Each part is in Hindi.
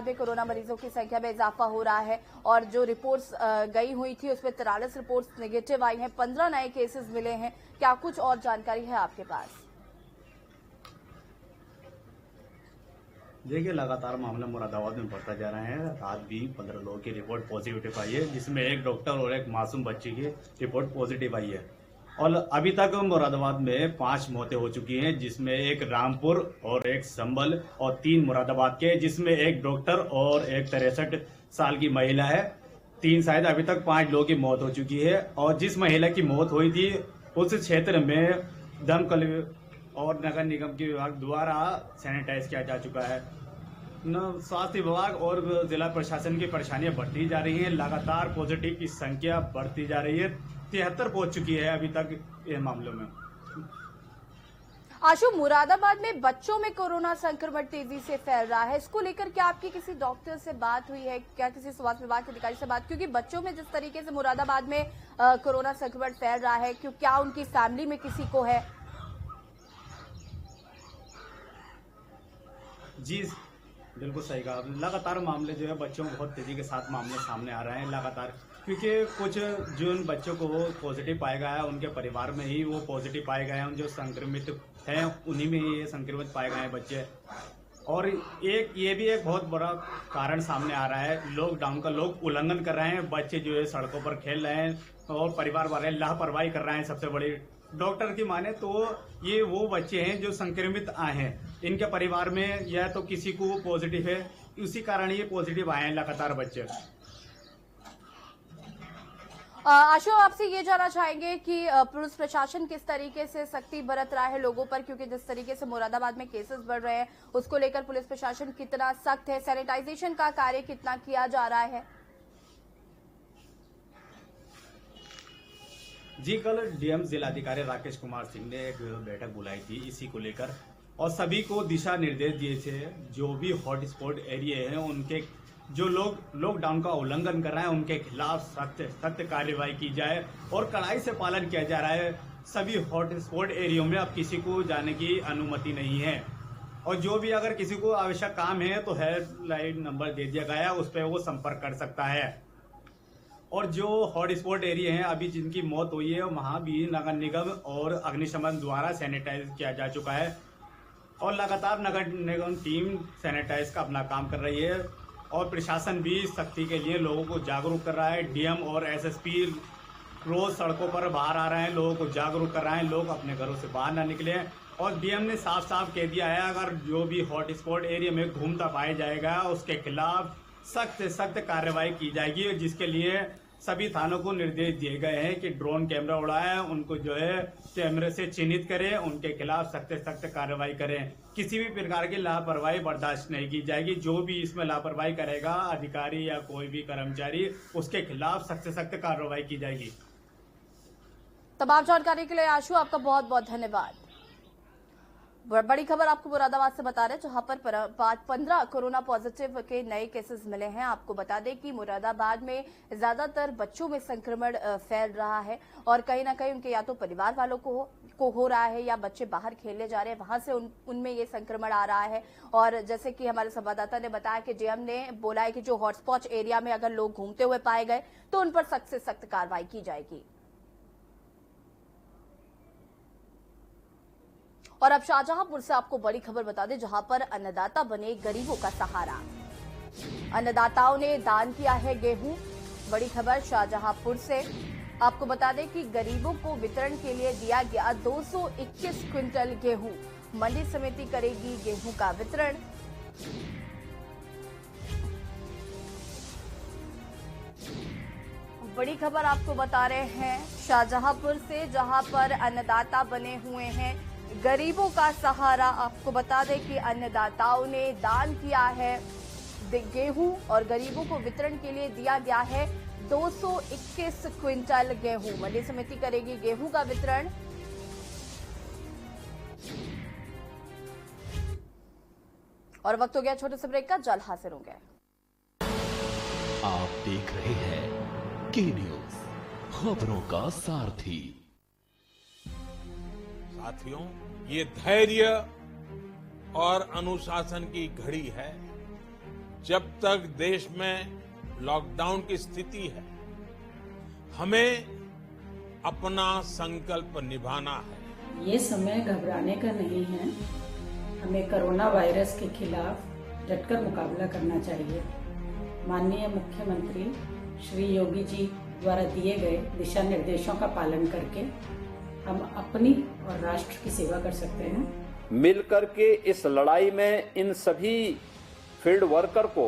में कोरोना मरीजों की संख्या में इजाफा हो रहा है और जो रिपोर्ट्स गई हुई थी उसमें 43 रिपोर्ट्स नेगेटिव आई हैं, 15 नए केसेस मिले हैं। क्या कुछ और जानकारी है आपके पास? देखिए, लगातार मामला मुरादाबाद में बढ़ता जा रहा है। रात भी 15 लोगों की रिपोर्ट पॉजिटिव आई है, जिसमें एक डॉक्टर और एक मासूम बच्ची की रिपोर्ट पॉजिटिव आई है। और अभी तक मुरादाबाद में 5 मौतें हो चुकी हैं, जिसमें एक रामपुर और एक संभल और 3 मुरादाबाद के, जिसमें एक डॉक्टर और एक 63 साल की महिला है। 3 शायद अभी तक 5 लोगों की मौत हो चुकी है। और जिस महिला की मौत हुई थी उस क्षेत्र में दमकल और नगर निगम के विभाग द्वारा सैनिटाइज किया जा चुका है। स्वास्थ्य विभाग और जिला प्रशासन की परेशानियां बढ़ती जा रही हैं। लगातार पॉजिटिव की संख्या बढ़ती जा रही है, 73 पहुंच चुकी है अभी तक ये मामलों में। आशु, मुरादाबाद में बच्चों में कोरोना संक्रमण तेजी से फैल रहा है, इसको लेकर क्या आपकी किसी डॉक्टर से बात हुई है, क्या किसी स्वास्थ्य विभाग के अधिकारी से बात? क्योंकि बच्चों में जिस तरीके से मुरादाबाद में कोरोना संक्रमण फैल रहा है, क्या उनकी फैमिली में किसी को है? जी बिल्कुल सही कहा। लगातार मामले जो है बच्चों में बहुत तेजी के साथ मामले सामने आ रहे हैं लगातार, क्योंकि कुछ जिन बच्चों को वो पॉजिटिव पाया गया है उनके परिवार में ही वो पॉजिटिव पाए गए हैं, जो संक्रमित हैं उन्हीं में ही ये संक्रमित पाए गए हैं बच्चे। और एक ये भी एक बहुत बड़ा कारण सामने आ रहा है, लॉकडाउन का लोग उल्लंघन कर रहे हैं। बच्चे जो है सड़कों पर खेल रहे हैं और परिवार वाले लापरवाही कर रहे हैं। सबसे बड़ी डॉक्टर की माने तो ये वो बच्चे हैं जो संक्रमित आए हैं, इनके परिवार में या तो किसी को पॉजिटिव है, उसी कारण ये पॉजिटिव आए हैं लगातार बच्चे। आशु, आपसे ये जानना चाहेंगे कि पुलिस प्रशासन किस तरीके से सख्ती बरत रहा है लोगों पर, क्योंकि जिस तरीके से मुरादाबाद में केसेस बढ़ रहे हैं उसको लेकर पुलिस प्रशासन कितना सख्त है, सैनिटाइजेशन का कार्य कितना किया जा रहा है? जी, कल डीएम जिलाधिकारी राकेश कुमार सिंह ने एक बैठक बुलाई थी इसी को लेकर और सभी को दिशा निर्देश दिए थे। जो भी हॉटस्पॉट एरिया हैं उनके जो लोग लॉकडाउन का उल्लंघन कर रहे हैं उनके खिलाफ सख्त कार्रवाई की जाए और कड़ाई से पालन किया जा रहा है। सभी हॉटस्पॉट एरियो में अब किसी को जाने की अनुमति नहीं है और जो भी अगर किसी को आवश्यक काम है तो हेल्पलाइन नंबर दे दिया गया है, उस पर वो संपर्क कर सकता है। और जो हॉटस्पॉट एरिया हैं अभी जिनकी मौत हुई है वहां भी नगर निगम और अग्निशमन द्वारा सैनिटाइज किया जा चुका है और लगातार नगर निगम टीम सैनिटाइज का अपना काम कर रही है और प्रशासन भी सख्ती के लिए लोगों को जागरूक कर रहा है। डीएम और एसएसपी रोज सड़कों पर बाहर आ रहे हैं, लोगों को जागरूक कर रहे हैं, लोग अपने घरों से बाहर ना निकले। और डीएम ने साफ साफ कह दिया है अगर जो भी हॉटस्पॉट एरिया में घूमता पाया जाएगा उसके खिलाफ सख्त से सख्त कार्रवाई की जाएगी, जिसके लिए सभी थानों को निर्देश दिए गए हैं कि ड्रोन कैमरा उड़ाएं, उनको जो है कैमरे से चिन्हित करें, उनके खिलाफ सख्त से सख्त कार्रवाई करें। किसी भी प्रकार की लापरवाही बर्दाश्त नहीं की जाएगी। जो भी इसमें लापरवाही करेगा अधिकारी या कोई भी कर्मचारी, उसके खिलाफ सख्त से सख्त कार्रवाई की जाएगी। तमाम जानकारी के लिए आशु आपका बहुत बहुत धन्यवाद। बड़ी खबर आपको मुरादाबाद से बता रहे हैं, जहां पर 15 कोरोना पॉजिटिव के नए केसेस मिले हैं। आपको बता दें कि मुरादाबाद में ज्यादातर बच्चों में संक्रमण फैल रहा है और कहीं ना कहीं उनके या तो परिवार वालों को हो रहा है या बच्चे बाहर खेलने जा रहे हैं, वहां से उनमें ये संक्रमण आ रहा है। और जैसे कि हमारे संवाददाता ने बताया कि डीएम ने बोला है कि जो हॉटस्पॉट एरिया में अगर लोग घूमते हुए पाए गए तो उन पर सख्त से सख्त कार्रवाई की जाएगी। और अब शाहजहांपुर से आपको बड़ी खबर बता दें, जहां पर अन्नदाता बने गरीबों का सहारा। अन्नदाताओं ने दान किया है गेहूं। बड़ी खबर शाहजहांपुर से आपको बता दें कि गरीबों को वितरण के लिए दिया गया 221 क्विंटल गेहूं। मंडी समिति करेगी गेहूं का वितरण। बड़ी खबर आपको बता रहे हैं शाहजहांपुर से, जहां पर अन्नदाता बने हुए हैं गरीबों का सहारा। आपको बता दें कि अन्नदाताओं ने दान किया है गेहूं और गरीबों को वितरण के लिए दिया गया है 221 क्विंटल गेहूं। मंडी समिति करेगी गेहूं का वितरण। और वक्त हो गया छोटे से ब्रेक का, जल्द हाजिर होंगे। आप देख रहे हैं के न्यूज, खबरों का सारथी। साथियों, ये धैर्य और अनुशासन की घड़ी है। जब तक देश में लॉकडाउन की स्थिति है, हमें अपना संकल्प निभाना है। ये समय घबराने का नहीं है। हमें कोरोना वायरस के खिलाफ डटकर मुकाबला करना चाहिए। माननीय मुख्यमंत्री श्री योगी जी द्वारा दिए गए दिशा निर्देशों का पालन करके हम अपनी और राष्ट्र की सेवा कर सकते हैं। मिलकर के इस लड़ाई में इन सभी फील्ड वर्कर को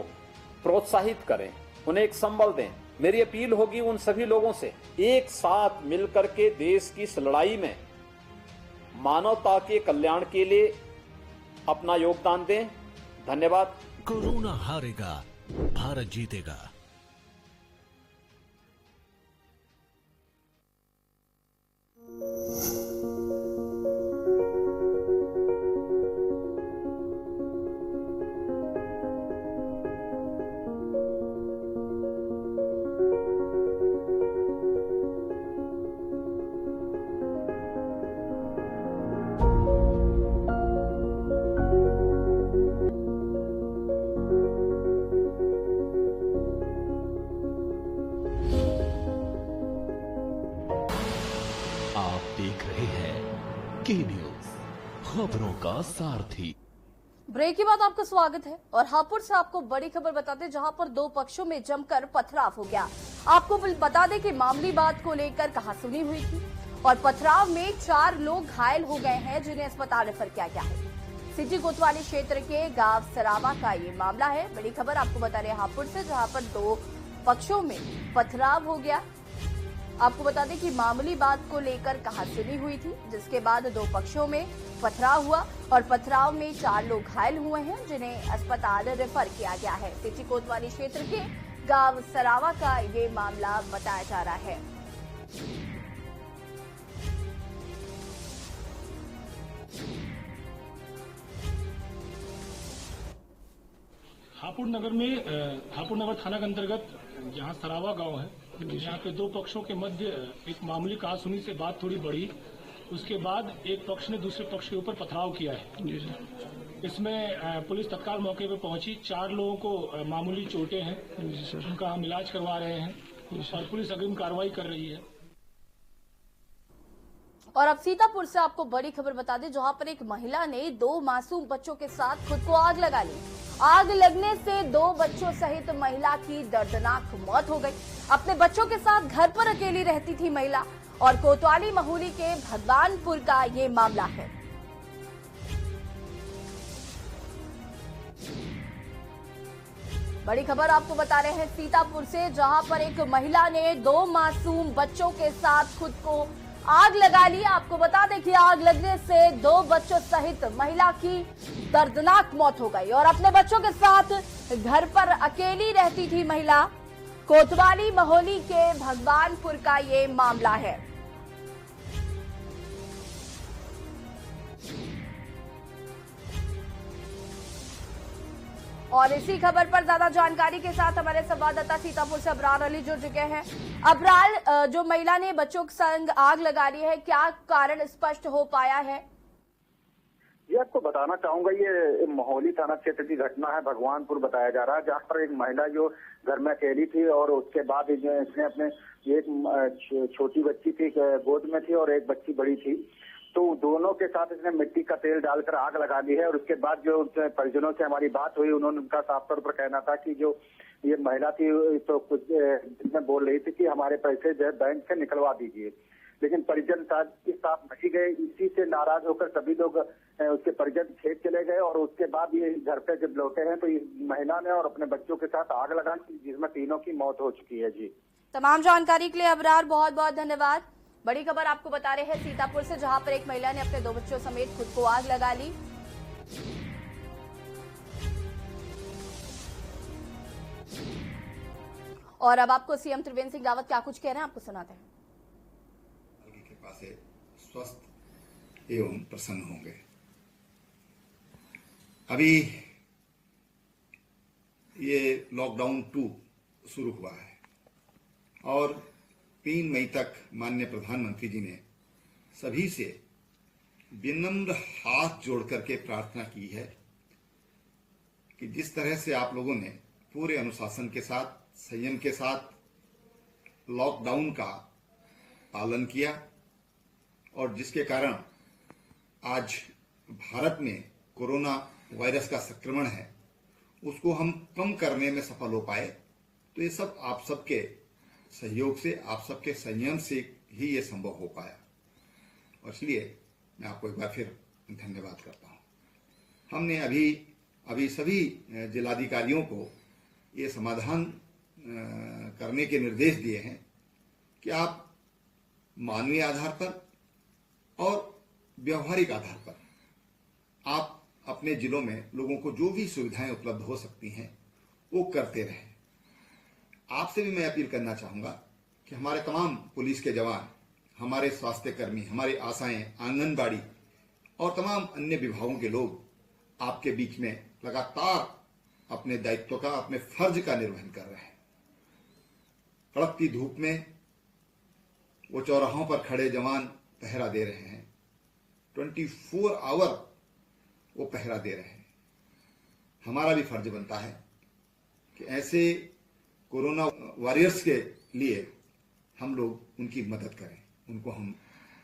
प्रोत्साहित करें, उन्हें एक संबल दें। मेरी अपील होगी उन सभी लोगों से, एक साथ मिलकर के देश की इस लड़ाई में मानवता के कल्याण के लिए अपना योगदान दें। धन्यवाद। कोरोना हारेगा, भारत जीतेगा। आप देख रहे हैं के न्यूज, खबरों का सारथी। ब्रेक के बाद आपका स्वागत है और हापुड़ से आपको बड़ी खबर बताते हैं, जहां पर दो पक्षों में जमकर पथराव हो गया। आपको बता दें कि मामूली बात को लेकर कहासुनी हुई थी और पथराव में 4 लोग घायल हो गए हैं, जिन्हें अस्पताल रेफर किया गया है। सिटी कोतवाली क्षेत्र के गांव सरावा का ये मामला है। बड़ी खबर आपको बता रहे हैं हापुड़ से, जहां पर दो पक्षों में पथराव हो गया। आपको बता दें कि मामूली बात को लेकर कहासुनी हुई थी, जिसके बाद दो पक्षों में पथराव हुआ और पथराव में 4 लोग घायल हुए हैं, जिन्हें अस्पताल रेफर किया गया है। सिटी कोतवाली क्षेत्र के गांव सरावा का ये मामला बताया जा रहा है। हापुड़ नगर थाना के अंतर्गत जहां सरावा गांव है, यहाँ पे दो पक्षों के मध्य एक मामूली कहासुनी से बात थोड़ी बढ़ी। उसके बाद एक पक्ष ने दूसरे पक्ष के ऊपर पथराव किया है। इसमें पुलिस तत्काल मौके पर पहुंची। 4 लोगों को मामूली चोटें हैं, उनका हम इलाज करवा रहे हैं और पुलिस अग्रिम कार्रवाई कर रही है। और अब सीतापुर से आपको बड़ी खबर बता दें, जहां पर एक महिला ने 2 मासूम बच्चों के साथ खुद को आग लगा ली। आग लगने से 2 बच्चों सहित महिला की दर्दनाक मौत हो गई। अपने बच्चों के साथ घर पर अकेली रहती थी महिला और कोतवाली महुली के भगवानपुर का ये मामला है। बड़ी खबर आपको बता रहे हैं सीतापुर से, जहां पर एक महिला ने 2 मासूम बच्चों के साथ खुद को आग लगा ली। आपको बता दें कि आग लगने से 2 बच्चों सहित महिला की दर्दनाक मौत हो गई और अपने बच्चों के साथ घर पर अकेली रहती थी महिला। कोतवाली महोली के भगवानपुर का ये मामला है। और इसी खबर पर ज्यादा जानकारी के साथ हमारे संवाददाता सीतापुर से अबरार अली जुड़ चुके हैं। अबरार, जो महिला ने बच्चों के संग आग लगा ली है, क्या कारण स्पष्ट हो पाया है? ये आपको बताना चाहूंगा, ये महोली थाना क्षेत्र की घटना है। भगवानपुर बताया जा रहा है, जहाँ पर एक महिला जो घर में अकेली थी और उसके बाद इसने अपने एक छोटी बच्ची थी, गोद में थी और एक बच्ची बड़ी थी, तो दोनों के साथ इसने मिट्टी का तेल डालकर आग लगा दी है। और उसके बाद जो परिजनों से हमारी बात हुई, उन्होंने उनका साफ तौर पर कहना था कि जो ये महिला थी तो कुछ में बोल रही थी कि हमारे पैसे जो है बैंक से निकलवा दीजिए, लेकिन परिजन साथ नहीं गए। इसी से नाराज होकर सभी लोग उसके परिजन खेत चले गए और उसके बाद ये घर पे जब लौटे हैं तो इस महिला ने और अपने बच्चों के साथ आग लगा, जिसमें तीनों की मौत हो चुकी है। जी, तमाम जानकारी के लिए अबरार बहुत बहुत धन्यवाद। बड़ी खबर आपको बता रहे हैं सीतापुर से, जहां पर एक महिला ने अपने 2 बच्चों समेत खुद को आग लगा ली। और अब आपको सीएम त्रिवेंद्र सिंह रावत क्या कुछ कह रहे हैं, आपको सुनाते हैं। कृपा से स्वस्थ एवं प्रसन्न होंगे। अभी ये लॉकडाउन 2 शुरू हुआ है और 3 मई तक माननीय प्रधानमंत्री जी ने सभी से विनम्र हाथ जोड़ करके प्रार्थना की है कि जिस तरह से आप लोगों ने पूरे अनुशासन के साथ, संयम के साथ लॉकडाउन का पालन किया और जिसके कारण आज भारत में कोरोना वायरस का संक्रमण है उसको हम कम करने में सफल हो पाए, तो ये सब आप सबके सहयोग से, आप सबके संयम से ही ये संभव हो पाया। और इसलिए मैं आपको एक बार फिर धन्यवाद करता हूँ। हमने अभी सभी जिलाधिकारियों को ये समाधान करने के निर्देश दिए हैं कि आप मानवीय आधार पर और व्यवहारिक आधार पर आप अपने जिलों में लोगों को जो भी सुविधाएं उपलब्ध हो सकती हैं वो करते रहें। आपसे भी मैं अपील करना चाहूंगा कि हमारे तमाम पुलिस के जवान, हमारे स्वास्थ्य कर्मी, हमारी आशाएं, आंगनबाड़ी और तमाम अन्य विभागों के लोग आपके बीच में लगातार अपने दायित्व का, अपने फर्ज का निर्वहन कर रहे हैं। कड़कती धूप में वो चौराहों पर खड़े जवान पहरा दे रहे हैं, 24 आवर वो पहरा दे रहे हैं। हमारा भी फर्ज बनता है कि ऐसे कोरोना वॉरियर्स के लिए हम लोग उनकी मदद करें, उनको हम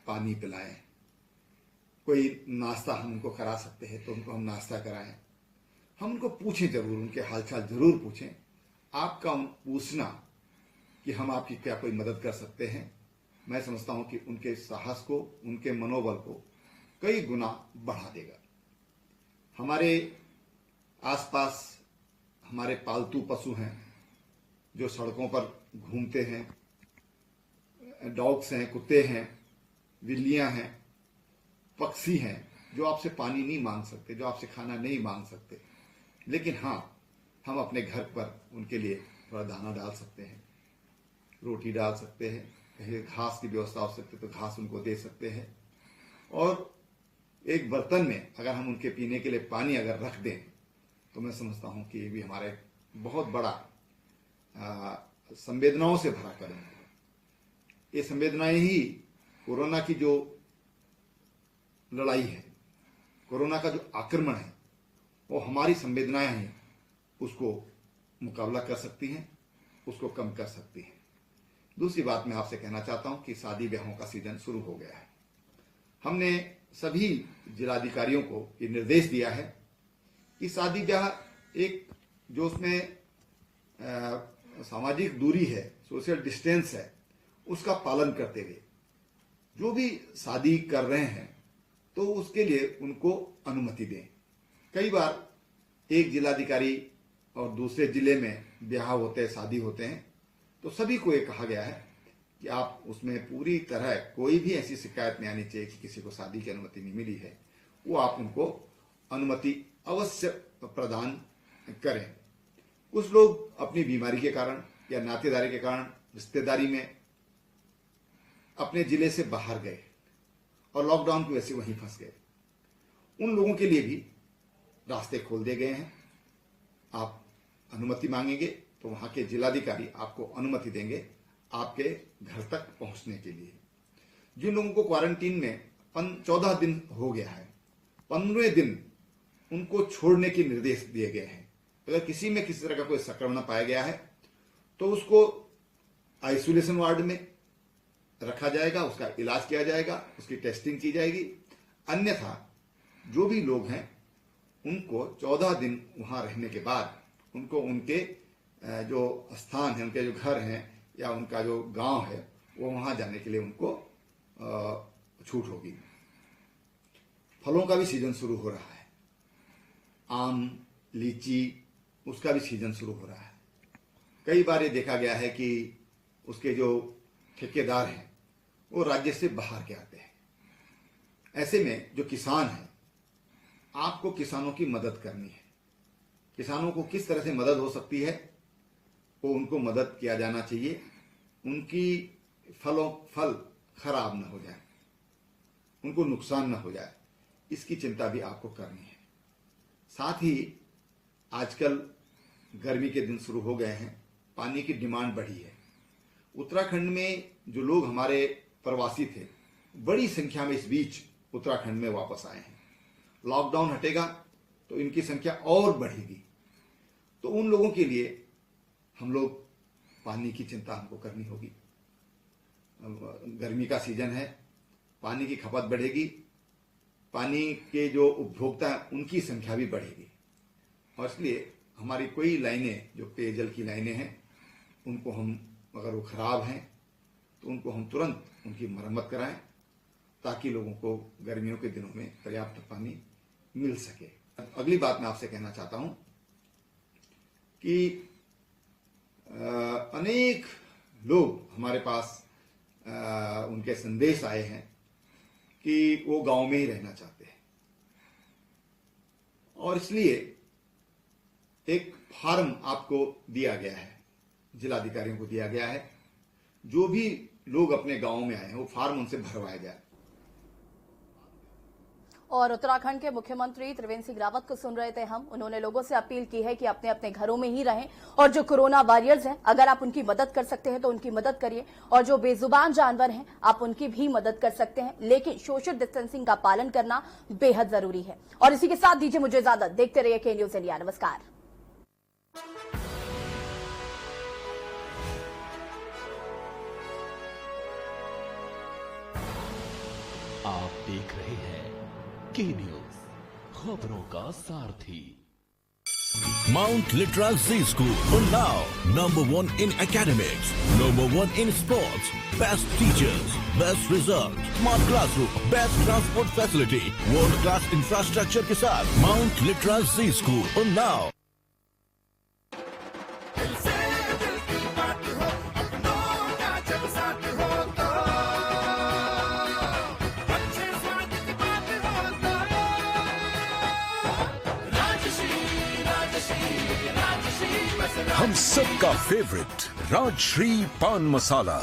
पानी पिलाएं, कोई नाश्ता हम उनको करा सकते हैं तो उनको हम नाश्ता कराएं, हम उनको पूछें जरूर, उनके हालचाल जरूर पूछें। आपका पूछना कि हम आपकी क्या कोई मदद कर सकते हैं, मैं समझता हूं कि उनके साहस को, उनके मनोबल को कई गुना बढ़ा देगा। हमारे आसपास हमारे पालतू पशु हैं जो सड़कों पर घूमते हैं, डॉग्स हैं, कुत्ते हैं, बिल्लियां हैं, पक्षी हैं जो आपसे पानी नहीं मांग सकते, जो आपसे खाना नहीं मांग सकते, लेकिन हाँ, हम अपने घर पर उनके लिए थोड़ा दाना डाल सकते हैं, रोटी डाल सकते हैं, कहीं घास की व्यवस्था हो सकती है तो घास उनको दे सकते हैं। और एक बर्तन में अगर हम उनके पीने के लिए पानी अगर रख दें तो मैं समझता हूं कि ये भी हमारे बहुत बड़ा संवेदनाओं से भरा कदम है। ये संवेदनाएं ही कोरोना की जो लड़ाई है, कोरोना का जो आक्रमण है, वो हमारी संवेदनाएं हैं, उसको मुकाबला कर सकती हैं, उसको कम कर सकती हैं। दूसरी बात मैं आपसे कहना चाहता हूं कि शादी ब्याहों का सीजन शुरू हो गया है। हमने सभी जिलाधिकारियों को ये निर्देश दिया है कि शादी ब्याह एक जो उसमें सामाजिक दूरी है, सोशल डिस्टेंस है, उसका पालन करते हुए जो भी शादी कर रहे हैं तो उसके लिए उनको अनुमति दें। कई बार एक जिलाधिकारी और दूसरे जिले में ब्याह होते हैं, शादी होते हैं, तो सभी को ये कहा गया है कि आप उसमें पूरी तरह कोई भी ऐसी शिकायत नहीं आनी चाहिए कि किसी को शादी की अनुमति नहीं मिली है, वो आप उनको अनुमति अवश्य प्रदान करें। कुछ लोग अपनी बीमारी के कारण या नातेदारी के कारण, रिश्तेदारी में अपने जिले से बाहर गए और लॉकडाउन की वजह से वहीं फंस गए। उन लोगों के लिए भी रास्ते खोल दिए गए हैं। आप अनुमति मांगेंगे तो वहां के जिलाधिकारी आपको अनुमति देंगे आपके घर तक पहुंचने के लिए। जिन लोगों को क्वारंटीन में 14 दिन हो गया है, 15वें दिन उनको छोड़ने के निर्देश दिए गए हैं। अगर किसी में किसी तरह का कोई संक्रमण पाया गया है तो उसको आइसोलेशन वार्ड में रखा जाएगा, उसका इलाज किया जाएगा, उसकी टेस्टिंग की जाएगी। अन्यथा जो भी लोग हैं उनको 14 दिन वहां रहने के बाद उनको उनके जो स्थान है, उनके जो घर हैं या उनका जो गांव है, वो वहां जाने के लिए उनको छूट होगी। फलों का भी सीजन शुरू हो रहा है, आम, लीची, उसका भी सीजन शुरू हो रहा है। कई बार ये देखा गया है कि उसके जो ठेकेदार हैं वो राज्य से बाहर के आते हैं। ऐसे में जो किसान है, आपको किसानों की मदद करनी है। किसानों को किस तरह से मदद हो सकती है वो उनको मदद किया जाना चाहिए। उनकी फल खराब न हो जाए, उनको नुकसान न हो जाए, इसकी चिंता भी आपको करनी है। साथ ही आजकल गर्मी के दिन शुरू हो गए हैं, पानी की डिमांड बढ़ी है। उत्तराखंड में जो लोग हमारे प्रवासी थे, बड़ी संख्या में इस बीच उत्तराखंड में वापस आए हैं। लॉकडाउन हटेगा तो इनकी संख्या और बढ़ेगी। तो उन लोगों के लिए हम लोग पानी की चिंता हमको करनी होगी। गर्मी का सीजन है, पानी की खपत बढ़ेगी, पानी के जो उपभोक्ता हैं उनकी संख्या भी बढ़ेगी, और इसलिए हमारी कोई लाइनें जो पेयजल की लाइनें हैं उनको हम, अगर वो खराब हैं तो उनको हम तुरंत उनकी मरम्मत कराएं ताकि लोगों को गर्मियों के दिनों में पर्याप्त पानी मिल सके। अगली बात मैं आपसे कहना चाहता हूं कि अनेक लोग हमारे पास उनके संदेश आए हैं कि वो गांव में ही रहना चाहते हैं, और इसलिए एक फॉर्म आपको दिया गया है, जिलाधिकारियों को दिया गया है। जो भी लोग अपने गांव में आए हैं वो फॉर्म उनसे भरवाया जाए। और उत्तराखंड के मुख्यमंत्री त्रिवेंद्र सिंह रावत को सुन रहे थे हम। उन्होंने लोगों से अपील की है कि अपने अपने घरों में ही रहें, और जो कोरोना वॉरियर्स हैं अगर आप उनकी मदद कर सकते हैं तो उनकी मदद करिए, और जो बेजुबान जानवर हैं आप उनकी भी मदद कर सकते हैं, लेकिन सोशल डिस्टेंसिंग का पालन करना बेहद जरूरी है। और इसी के साथ दीजिए मुझे इजाजत, देखते रहिए के न्यूज इंडिया। नमस्कार। आप देख रहे हैं के न्यूज, खबरों का सारथी। Mount Litra Z School, Unnao, #1 in academics, #1 in sports, best teachers, best results, smart classroom, best transport facility, world class infrastructure के साथ Mount Litra Z School, Unnao। हम सबका फेवरेट राजश्री पान मसाला।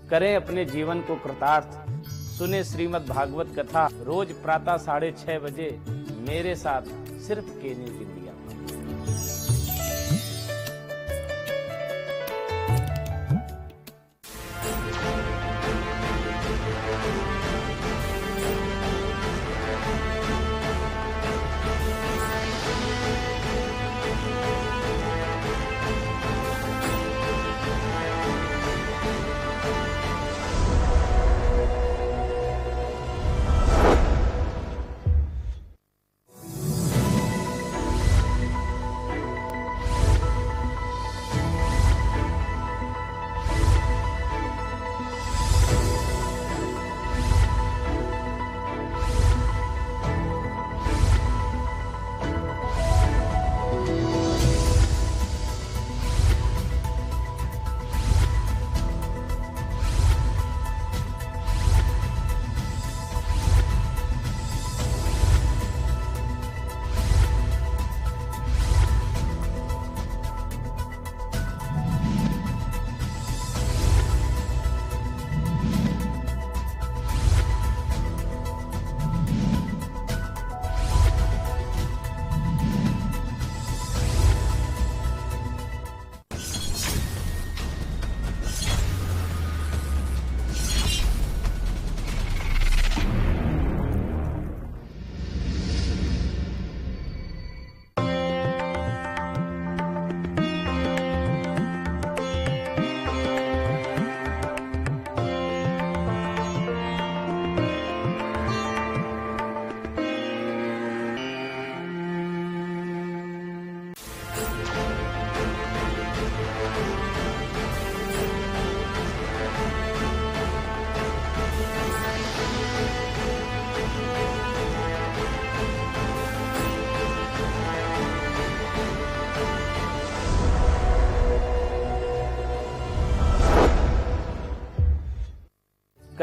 करें अपने जीवन को कृतार्थ, सुने श्रीमद् भागवत कथा रोज प्रातः 6:30 बजे मेरे साथ सिर्फ के न्यूज इंडिया।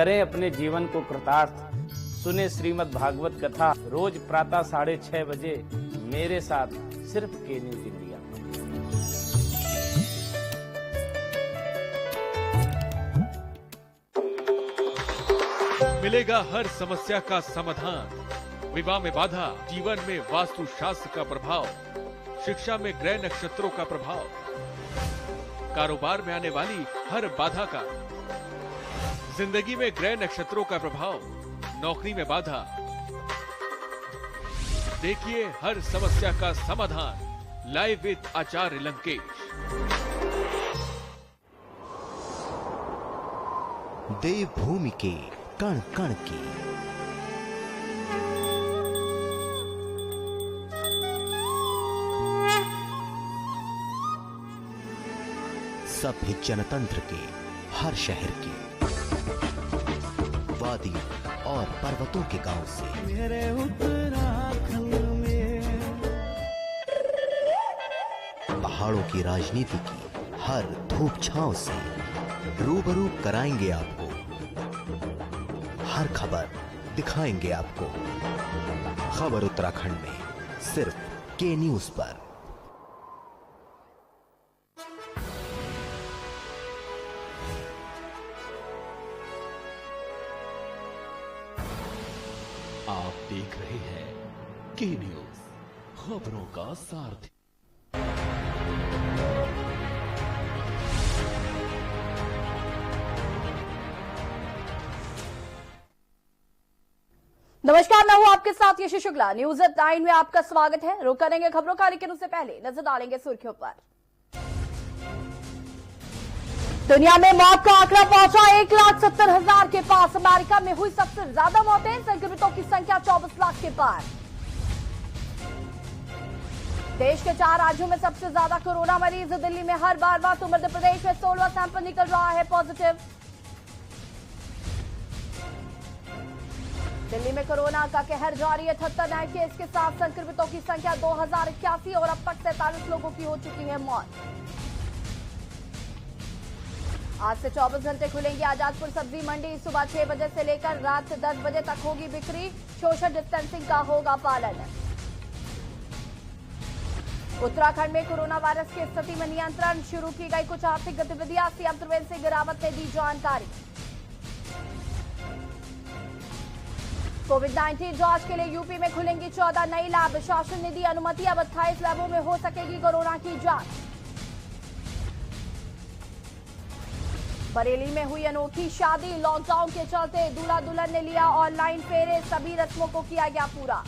करें अपने जीवन को कृतार्थ। सुने श्रीमद् भागवत कथा रोज प्रातः 6:30 बजे मेरे साथ सिर्फ के न्यूज इंडिया। मिलेगा हर समस्या का समाधान। विवाह में बाधा, जीवन में वास्तु शास्त्र का प्रभाव, शिक्षा में ग्रह नक्षत्रों का प्रभाव, कारोबार में आने वाली हर बाधा का, जिंदगी में ग्रह नक्षत्रों का प्रभाव, नौकरी में बाधा। देखिए हर समस्या का समाधान लाइव विद आचार्य लंकेश। देवभूमि के कण कण की सभ्य जनतंत्र के हर शहर के वादी और पर्वतों के गांव से मेरे उत्तराखंड में पहाड़ों की राजनीति की हर धूप छांव से रूबरू कराएंगे आपको। हर खबर दिखाएंगे आपको। खबर उत्तराखंड में सिर्फ के न्यूज पर। आप देख रहे हैं के न्यूज, खबरों का सारथी। नमस्कार, मैं हूं आपके साथ यशी शुक्ला। न्यूज एट 9 में आपका स्वागत है। रुक करेंगे खबरों का, लेकिन उससे पहले नजर डालेंगे सुर्खियों पर। दुनिया में मौत का आंकड़ा पहुंचा 1,70,000 के पास। अमेरिका में हुई सबसे ज्यादा मौतें, संक्रमितों की संख्या 24 लाख के पार। देश के 4 राज्यों में सबसे ज्यादा कोरोना मरीज। दिल्ली में हर बार तो मध्य प्रदेश में 16वां सैंपल निकल रहा है पॉजिटिव। दिल्ली में कोरोना का कहर जारी है। 78 नए केस के साथ संक्रमितों की संख्या 2081 और अब तक 47 लोगों की हो चुकी है मौत। आज से 24 घंटे खुलेंगी आजादपुर सब्जी मंडी। सुबह 6 बजे से लेकर रात 10 बजे तक होगी बिक्री। सोशल डिस्टेंसिंग का होगा पालन। उत्तराखंड में कोरोना वायरस की स्थिति में नियंत्रण। शुरू की गई कुछ आर्थिक गतिविधियां। सीएम त्रिवेंद्र सिंह रावत ने दी जानकारी। कोविड-19 जांच के लिए यूपी में खुलेंगी 14 नई लैब। शासन ने दी अनुमति, अब 28 लैबों में हो सकेगी कोरोना की जांच। बरेली में हुई अनोखी शादी। लॉकडाउन के चलते दूल्हा दुल्हन ने लिया ऑनलाइन फेरे। सभी रस्मों को किया गया पूरा।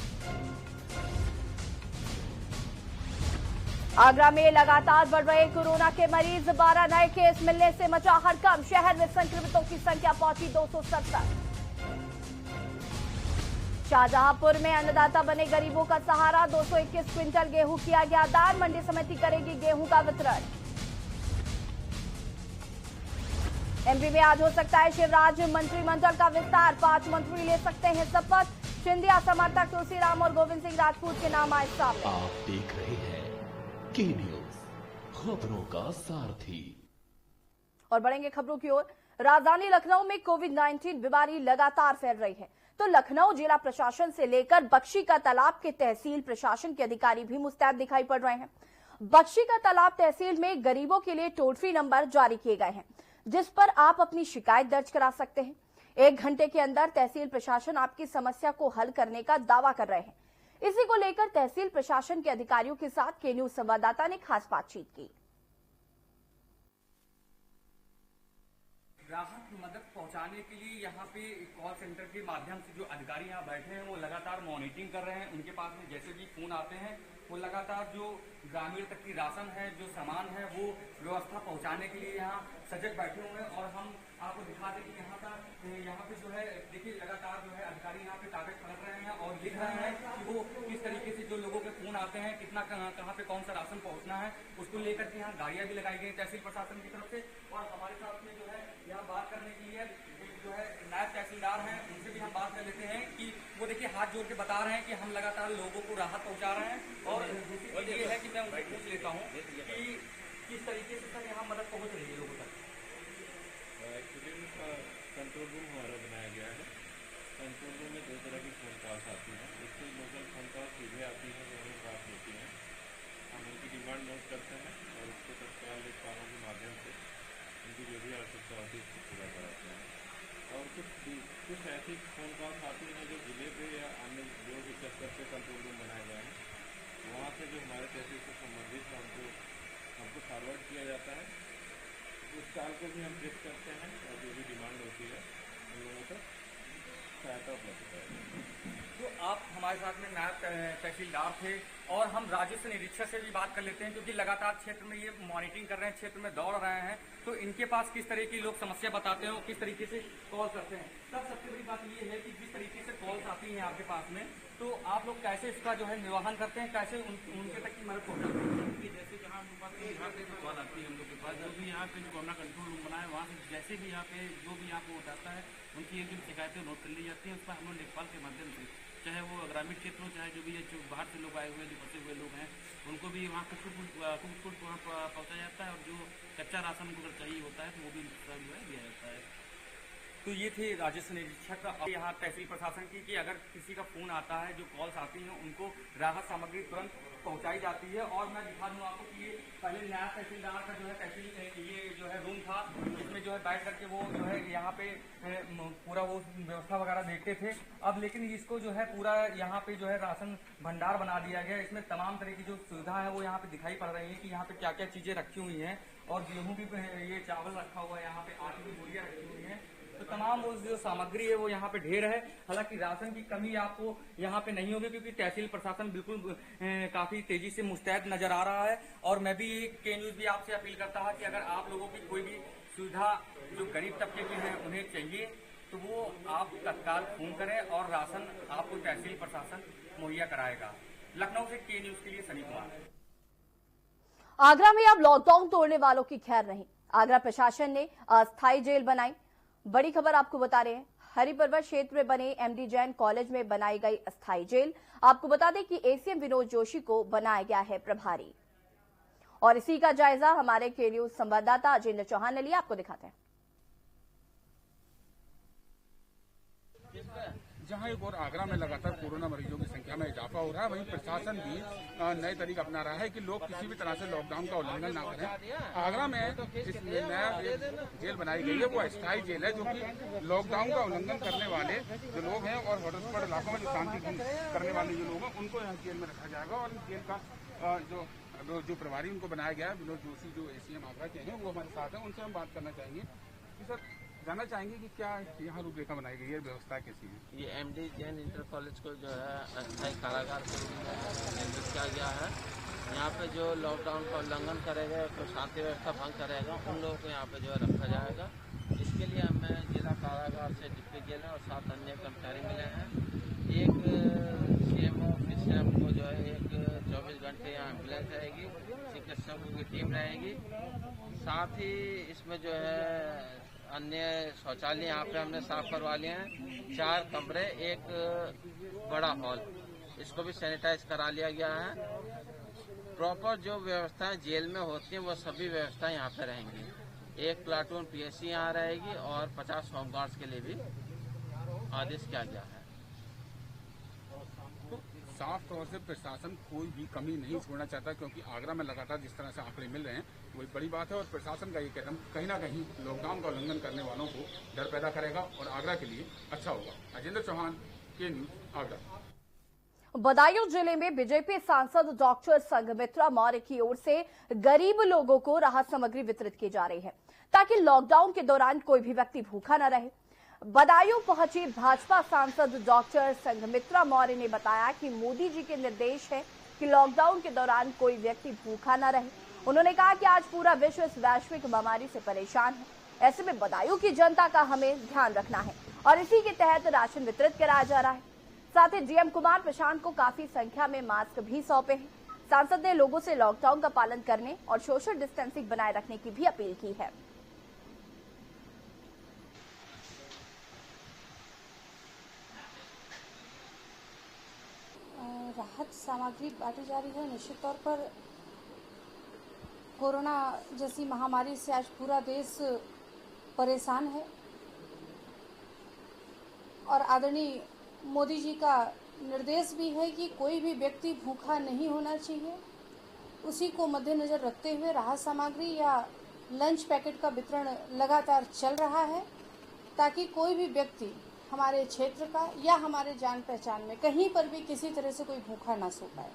आगरा में लगातार बढ़ रहे कोरोना के मरीज। 12 नए केस मिलने से मचा हड़कंप। शहर में संक्रमितों की संख्या पहुंची 270। शाहजहांपुर में अन्नदाता बने गरीबों का सहारा। 221 क्विंटल गेहूं किया गया दान। मंडी समिति करेगी गेहूं का वितरण। एमपी में आज हो सकता है शिवराज मंत्रिमंडल का विस्तार। 5 मंत्री ले सकते हैं शपथ। सिंधिया समर्थक तुलसीराम और गोविंद सिंह राजपूत के नाम आए सामने। आप देख रहे हैं के न्यूज, खबरों का सारथी। और बढ़ेंगे खबरों की ओर। राजधानी लखनऊ में कोविड-19 बीमारी लगातार फैल रही है, तो लखनऊ जिला प्रशासन से लेकर बख्शी का तालाब के तहसील प्रशासन के अधिकारी भी मुस्तैद दिखाई पड़ रहे हैं। बख्शी का तालाब तहसील में गरीबों के लिए टोल फ्री नंबर जारी किए गए हैं, जिस पर आप अपनी शिकायत दर्ज करा सकते हैं। 1 घंटे के अंदर तहसील प्रशासन आपकी समस्या को हल करने का दावा कर रहे हैं। इसी को लेकर तहसील प्रशासन के अधिकारियों के साथ के न्यूज संवाददाता ने खास बातचीत की। ग्राहक मदद पहुंचाने के लिए यहाँ पे कॉल सेंटर के माध्यम से जो अधिकारी यहाँ बैठे हैं वो लगातार मॉनिटरिंग कर रहे हैं। उनके पास में जैसे भी फोन आते हैं वो लगातार जो ग्रामीण तक की राशन है, जो सामान है, वो व्यवस्था पहुंचाने के लिए यहाँ सजग बैठे हुए हैं। और हम आपको दिखा दें कि यहाँ पे जो है देखिए लगातार जो है अधिकारी यहाँ पे कागज पढ़ रहे हैं और लिख रहे हैं कि वो किस तरीके से जो लोगों के फोन आते हैं कितना कहाँ पे कौन सा राशन पहुँचना है, उसको लेकर के यहाँ गाड़ियाँ भी लगाई गई तहसील प्रशासन की तरफ से। और हमारे साथ में जो है यहाँ बात करने के लिए जो है नायब तहसीलदार हैं, उनसे भी हम बात कर लेते हैं कि वो देखिए हाथ जोड़ के बता रहे हैं कि हम लगातार लोगों को राहत पहुंचा रहे हैं। और ये है कि मैं उनसे पूछ लेता हूँ कि किस तरीके से सर यहाँ मदद पहुंच रही है लोगों तक। एक्चुअली कंट्रोल रूम हमारा बनाया गया है। कंट्रोल रूम में 2 तरह की फ़ोन कॉल्स आती हैं। एक तो लोकल फ़ोन कॉल सीधे आती है जो हमें प्राप्त होती हैं, हम उनकी डिमांड नोट करते हैं और उसको तत्काल लेखपालों के माध्यम से उनकी जो भी आवश्यकता होती है उसको पूरा कराते हैं। और कुछ ऐसी फ़ोन कॉल्स आती हैं जो जिले पे या अन्य जो भी स्तर पे कंट्रोल रूम बनाए गए हैं, वहाँ से जो हमारे तहसील से संबंधित हमको फॉरवर्ड किया जाता है। उस कॉल को भी हम ट्रेस करते हैं और जो भी डिमांड होती है उन लोगों तक सहायता उपलब्ध कराते हैं। तो आप हमारे साथ में नायब तहसीलदार थे और हम राजस्व निरीक्षक से भी बात कर लेते हैं, क्योंकि लगातार क्षेत्र में ये मॉनिटरिंग कर रहे हैं, क्षेत्र में दौड़ रहे हैं, तो इनके पास किस तरह की लोग समस्या बताते हैं और किस तरीके से कॉल करते हैं। तब सबसे बड़ी बात ये है कि जिस तरीके से कॉल्स आती हैं आपके पास में, तो आप लोग कैसे इसका जो है निर्वहन करते हैं, कैसे उनके तक की मदद पहुँचाते हैं। जैसे जहाँ हम पास यहाँ पे जो कॉल आती है हम लोग के पास, जो भी यहाँ पे जो कोरोना कंट्रोल रूम बना है वहाँ से जैसे भी यहाँ पे जो भी यहाँ पे उठाता है उनकी एक शिकायतें नोट कर ली जाती हैं। उस पर हम लोग लेखपाल के माध्यम से, चाहे वो ग्रामीण क्षेत्र हो चाहे जो भी है, जो बाहर से लोग आए हुए जो फंसे हुए लोग हैं, उनको भी वहाँ कुछ वहाँ पहुँचाया जाता है और जो कच्चा राशन उनको अगर चाहिए होता है तो वो भी जो है दिया जाता है। तो ये थे राजस्व निरीक्षक यहाँ तहसील प्रशासन की, कि अगर किसी का फोन आता है, जो कॉल्स आती हैं, उनको राहत सामग्री तुरंत पहुंचाई जाती है। और मैं दिखा दूँ आपको कि ये पहले नया तहसीलदार का जो है तहसील ये जो है रूम था, जिसमें जो है बैठ करके वो जो है यहाँ पे पूरा वो व्यवस्था वगैरह देखते थे। अब लेकिन इसको जो है पूरा यहाँ पे जो है राशन भंडार बना दिया गया। इसमें तमाम तरह की जो सुविधा है वो यहाँ पे दिखाई पड़ रही है कि यहाँ पे क्या क्या चीजें रखी हुई हैं, और गेहूँ भी ये चावल रखा हुआ है, यहाँ पे आटे की बोरियां रखी हुई हैं। तो तमाम वो जो सामग्री है वो यहाँ पे ढेर है। हालांकि राशन की कमी आपको यहाँ पे नहीं होगी, क्योंकि तहसील प्रशासन बिल्कुल काफी तेजी से मुस्तैद नजर आ रहा है। और मैं भी के न्यूज भी आपसे अपील करता है कि अगर आप लोगों की कोई भी सुविधा जो गरीब तबके के हैं उन्हें चाहिए, तो वो आप तत्काल फोन करें और राशन आपको तहसील प्रशासन मुहैया कराएगा। लखनऊ से के न्यूज के लिए सनी कुमार। आगरा में अब लॉकडाउन तोड़ने वालों की खैर नहीं। आगरा प्रशासन ने अस्थायी जेल बनाई। बड़ी खबर आपको बता रहे हैं, हरिपर्वत क्षेत्र में बने एमडी जैन कॉलेज में बनाई गई अस्थायी जेल। आपको बता दें कि एसीएम विनोद जोशी को बनाया गया है प्रभारी। और इसी का जायजा हमारे के न्यूज संवाददाता अजेंद्र चौहान ने लिया, आपको दिखाते हैं। जहां एक और आगरा में लगातार कोरोना मरीजों की संख्या में इजाफा हो रहा है, वहीं प्रशासन भी नए तरीके अपना रहा है कि लोग किसी भी तरह से लॉकडाउन का उल्लंघन ना करें। आगरा में इस नया जेल बनाई गई है, वो अस्थायी जेल है, जो कि लॉकडाउन का उल्लंघन करने वाले जो लोग हैं और हॉटस्पॉट इलाकों में जो शांति भंग करने वाले जो लोग हैं उनको यहाँ जेल में रखा जाएगा। और इस जेल का जो प्रभारी उनको बनाया गया है, विनोद जोशी जो एसीएम आगरा के हैं, वो हमारे साथ हैं। उनसे हम बात करना चाहेंगे कि सर जानना चाहेंगे कि क्या यहाँ रूपरेखा बनाई गई है, व्यवस्था कैसी है। ये एमडी जैन इंटर कॉलेज को जो है अस्थायी कारागार के रूप में निर्मित किया गया है। यहाँ पे जो लॉकडाउन का उल्लंघन करेगा, तो शांति व्यवस्था भंग करेगा, उन लोगों को यहाँ पे जो है रखा जाएगा। इसके लिए हमें जिला कारागार से डिप्टी जेल और 7 अन्य कर्मचारी मिले हैं। एक सीएमओ ऑफिस से हमको जो है एक 24 घंटे यहाँ एम्बुलेंस रहेगी, चिकित्सकों की टीम रहेगी। साथ ही इसमें जो है अन्य शौचालय यहाँ पे हमने साफ करवा लिए हैं। 4 कमरे, एक बड़ा हॉल, इसको भी सैनिटाइज करा लिया गया है। प्रॉपर जो व्यवस्थाएं जेल में होती हैं वो सभी व्यवस्थाएं यहाँ पे रहेंगी। एक प्लाटून पीएससी यहाँ रहेगी और 50 होमगार्ड्स के लिए भी आदेश किया गया है। साफ तौर से प्रशासन कोई भी कमी नहीं छोड़ना चाहता, क्योंकि आगरा में लगातार जिस तरह से आंकड़े मिल रहे हैं वही बड़ी बात है। और प्रशासन का ये कदम कहीं ना कहीं लॉकडाउन का उल्लंघन करने वालों को डर पैदा करेगा और आगरा के लिए अच्छा होगा। अजेंद्र चौहान, के न्यूज, आगरा। बदायूं जिले में बीजेपी सांसद डॉक्टर संघमित्रा मौर्य की ओर से गरीब लोगों को राहत सामग्री वितरित की जा रही है, ताकि लॉकडाउन के दौरान कोई भी व्यक्ति भूखा न रहे। बदायूं पहुंची भाजपा सांसद डॉक्टर संघमित्रा मौर्य ने बताया कि मोदी जी के निर्देश है कि लॉकडाउन के दौरान कोई व्यक्ति भूखा न रहे। उन्होंने कहा कि आज पूरा विश्व इस वैश्विक महामारी से परेशान है, ऐसे में बदायूं की जनता का हमें ध्यान रखना है और इसी के तहत राशन वितरित कराया जा रहा है। साथ ही डीएम कुमार प्रशांत को काफी संख्या में मास्क भी सौंपे हैं। सांसद ने लोगों से लॉकडाउन का पालन करने और सोशल डिस्टेंसिंग बनाए रखने की भी अपील की है। राहत सामग्री बांटी जा रही है। निश्चित तौर पर कोरोना जैसी महामारी से आज पूरा देश परेशान है और आदरणीय मोदी जी का निर्देश भी है कि कोई भी व्यक्ति भूखा नहीं होना चाहिए। उसी को मद्देनजर रखते हुए राहत सामग्री या लंच पैकेट का वितरण लगातार चल रहा है, ताकि कोई भी व्यक्ति हमारे क्षेत्र का या हमारे जान पहचान में कहीं पर भी किसी तरह से कोई भूखा ना सो पाए।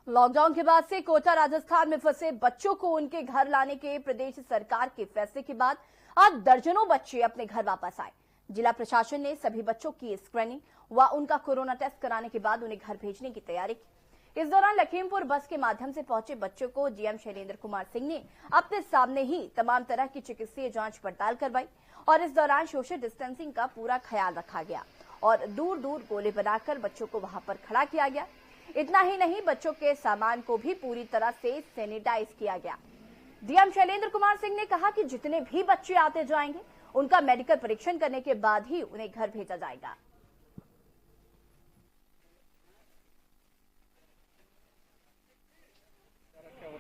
लॉकडाउन के बाद से कोटा राजस्थान में फंसे बच्चों को उनके घर लाने के प्रदेश सरकार के फैसले के बाद आज दर्जनों बच्चे अपने घर वापस आए। जिला प्रशासन ने सभी बच्चों की स्क्रीनिंग व उनका कोरोना टेस्ट कराने के बाद उन्हें घर भेजने की तैयारी की। इस दौरान लखीमपुर बस के माध्यम से पहुंचे बच्चों को डीएम शैलेंद्र कुमार सिंह ने अपने सामने ही तमाम तरह की चिकित्सीय जांच पड़ताल करवाई और इस दौरान सोशल डिस्टेंसिंग का पूरा ख्याल रखा गया और दूर दूर गोले बनाकर बच्चों को वहां पर खड़ा किया गया। इतना ही नहीं, बच्चों के सामान को भी पूरी तरह से सैनिटाइज किया गया। डीएम शैलेंद्र कुमार सिंह ने कहा कि जितने भी बच्चे आते जाएंगे उनका मेडिकल परीक्षण करने के बाद ही उन्हें घर भेजा जाएगा।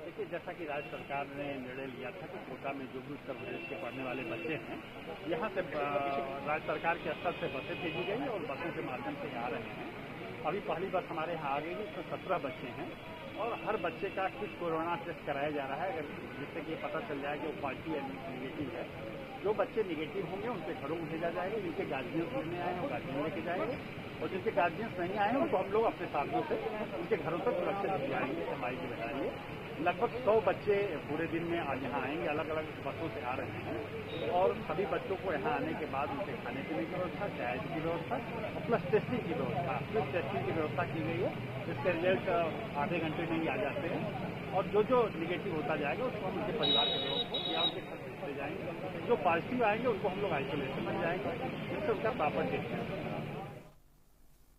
देखिए, जैसा कि राज्य सरकार ने निर्णय लिया था कि कोटा में जो भी उत्तर प्रदेश के पढ़ने वाले बच्चे हैं, यहाँ से राज्य सरकार के स्तर से बसें भेजी गई और बसों के माध्यम से आ रहे हैं। अभी पहली बस हमारे यहाँ आ गई है, इसमें 17 बच्चे हैं और हर बच्चे का कुछ कोरोना टेस्ट कराया जा रहा है, जिससे कि ये पता चल जाए कि वो पॉजिटिव या निगेटिव है। जो बच्चे निगेटिव होंगे उनके घरों को भेजा जाएगा, जिनके गार्जियंस लेने आए हैं वो गार्जियन लेके जाएंगे और जिनके गार्जियंस नहीं आए हैं उनको हम लोग अपने साथियों से उनके घरों तक सुरक्षित भिजवाएंगे। सफाई की बताइए लगभग 100 बच्चे पूरे दिन में आज यहाँ आएंगे, अलग अलग बसों से आ रहे हैं और सभी बच्चों को यहाँ आने के बाद उनके खाने पीने की व्यवस्था, चाय की व्यवस्था और प्लस टेस्टिंग की व्यवस्था, प्लस टेस्टिंग की व्यवस्था की गई है, जिसके रिजल्ट आधे घंटे में ही आ जाते हैं और जो निगेटिव होता जाएगा उसको हम उनके परिवार के लोगों को या उनके घर ले जाएंगे। जो पॉजिटिव आएंगे उनको हम लोग आइसोलेशन में जाएंगे, जिससे उनका प्रॉपर टेस्ट।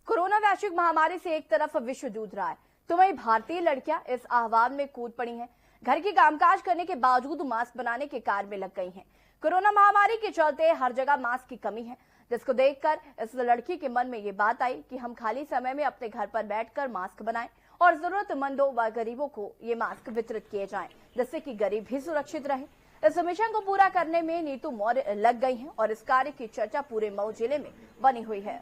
कोरोना वैश्विक महामारी से एक तरफ विश्व जूझ रहा है तो वहीं भारतीय लड़कियां इस आह्वान में कूद पड़ी हैं। घर के कामकाज करने के बावजूद मास्क बनाने के कार्य में लग गई हैं। कोरोना महामारी के चलते हर जगह मास्क की कमी है, जिसको देखकर इस लड़की के मन में ये बात आई कि हम खाली समय में अपने घर पर बैठकर मास्क बनाएं और जरूरतमंदों व गरीबों को ये मास्क वितरित किए जाएं, जिससे कि गरीब भी सुरक्षित रहे। इस मिशन को पूरा करने में नीतू मौर्य लग गई हैं और इस कार्य की चर्चा पूरे मऊ जिले में बनी हुई है।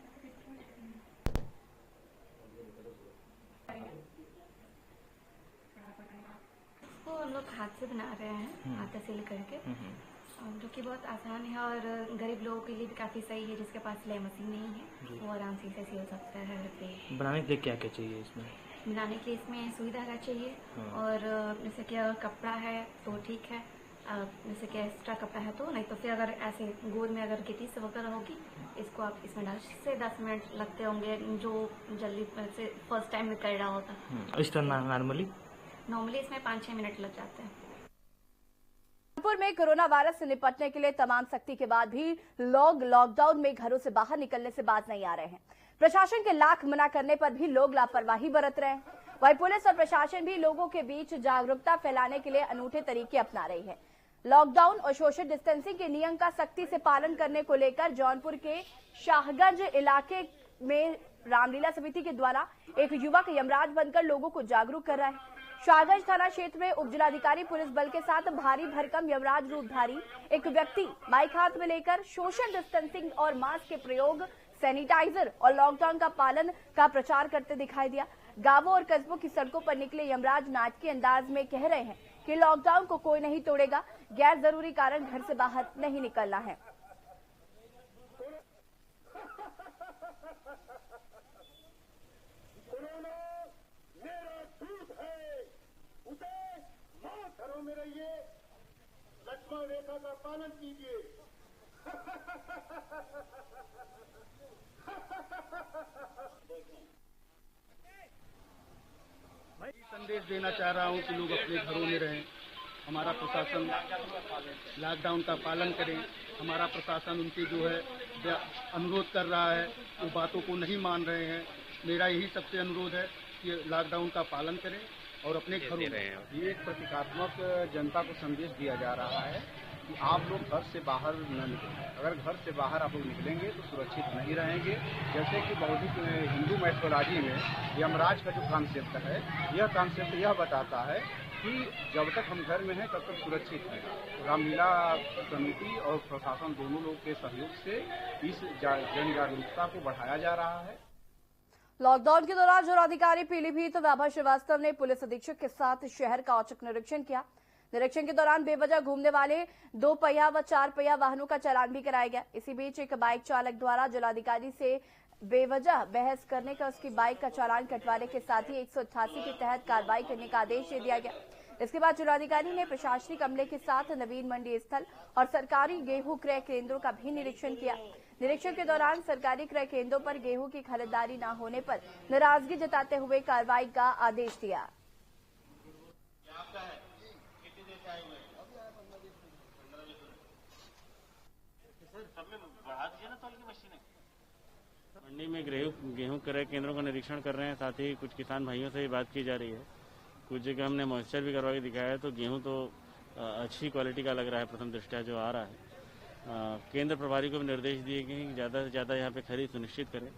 हम लोग हाथ से बना रहे हैं, हाथ से सिल करके, जो कि बहुत आसान है और गरीब लोगों के लिए भी काफ़ी सही है। जिसके पास सिलाई मशीन नहीं है वो आराम से इसे सिल सकता है घर पे। बनाने के लिए क्या क्या चाहिए इसमें? बनाने के लिए इसमें सुई धागा चाहिए और जैसे कि कपड़ा है तो ठीक है, जैसे कि एक्स्ट्रा कपड़ा है तो नहीं, तो फिर अगर ऐसे गोल में अगर गिटी से वगैरह होगी इसको आप इसमें 10 से 10 मिनट लगते होंगे, जो जल्दी से फर्स्ट टाइम में कर रहा होता। इस तरह नॉर्मली इसमें 5-6 मिनट लग जाते हैं। कानपुर में कोरोना वायरस से निपटने के लिए तमाम सख्ती के बाद भी लोग लॉकडाउन में घरों से बाहर निकलने से बाज नहीं आ रहे हैं। प्रशासन के लाख मना करने पर भी लोग लापरवाही बरत रहे हैं। वहीं पुलिस और प्रशासन भी लोगों के बीच जागरूकता फैलाने के लिए अनूठे तरीके अपना रही है। लॉकडाउन और सोशल डिस्टेंसिंग के नियम का सख्ती से पालन करने को लेकर जौनपुर के शाहगंज इलाके में रामलीला समिति के द्वारा एक युवक यमराज बनकर लोगों को जागरूक कर रहा है। शाहगंज थाना क्षेत्र में उप जिलाधिकारी पुलिस बल के साथ भारी भरकम यमराज रूपधारी एक व्यक्ति माइक हाथ में लेकर सोशल डिस्टेंसिंग और मास्क के प्रयोग, सैनिटाइजर और लॉकडाउन का पालन का प्रचार करते दिखाई दिया। गांवों और कस्बों की सड़कों पर निकले यमराज नाटकीय अंदाज में कह रहे हैं कि लॉकडाउन को कोई नहीं तोड़ेगा, गैर जरूरी कारण घर से बाहर नहीं निकलना है। घरों में रहिए, लक्ष्मण रेखा का पालन कीजिए। मैं संदेश देना चाह रहा हूं कि लोग अपने घरों में रहें, हमारा प्रशासन लॉकडाउन का पालन करें। हमारा प्रशासन उनके जो है अनुरोध कर रहा है, वो बातों को नहीं मान रहे हैं। मेरा यही सबसे अनुरोध है कि लॉकडाउन का पालन करें और अपने घरों में रहें। ये एक प्रतीकात्मक जनता को संदेश दिया जा रहा है कि आप लोग घर से बाहर न निकलें। अगर घर से बाहर आप लोग निकलेंगे तो सुरक्षित नहीं रहेंगे। जैसे कि बौद्धिक हिंदू मैथोलॉजी में यमराज का जो कॉन्सेप्ट है, यह कॉन्सेप्ट यह बताता है कि जब तक हम घर में हैं तब तक सुरक्षित हैं। रामलीला समिति और प्रशासन दोनों लोग के सहयोग से इस जन जागरूकता को बढ़ाया जा रहा है। लॉकडाउन के दौरान जिलाधिकारी पीलीभीत वैभव श्रीवास्तव ने पुलिस अधीक्षक के साथ शहर का औचक निरीक्षण किया। निरीक्षण के दौरान बेवजह घूमने वाले 2 पहिया व 4 पहिया वाहनों का चालान भी कराया गया। इसी बीच एक बाइक चालक द्वारा जिलाधिकारी से बेवजह बहस करने का उसकी बाइक का चालान कटवाने के साथ ही 188 के तहत कार्रवाई करने का आदेश दे दिया गया। इसके बाद जिलाधिकारी ने प्रशासनिक अमले के साथ नवीन मंडी स्थल और सरकारी गेहूं क्रय केंद्रों का भी निरीक्षण किया। निरीक्षण के दौरान सरकारी क्रय केंद्रों पर गेहूं की खरीदारी न होने पर नाराजगी जताते हुए कार्रवाई का आदेश दिया। मंडी में गेहूं क्रय केंद्रों का निरीक्षण कर रहे हैं, साथ ही कुछ किसान भाइयों से भी बात की जा रही है। कुछ जगह हमने मॉइस्चर भी करवा के दिखाया है, तो गेहूं तो अच्छी क्वालिटी का लग रहा है प्रथम दृष्टया जो आ रहा है। केंद्र प्रभारी को भी निर्देश दिए गए कि ज़्यादा से ज़्यादा यहाँ पे खरीद सुनिश्चित करें,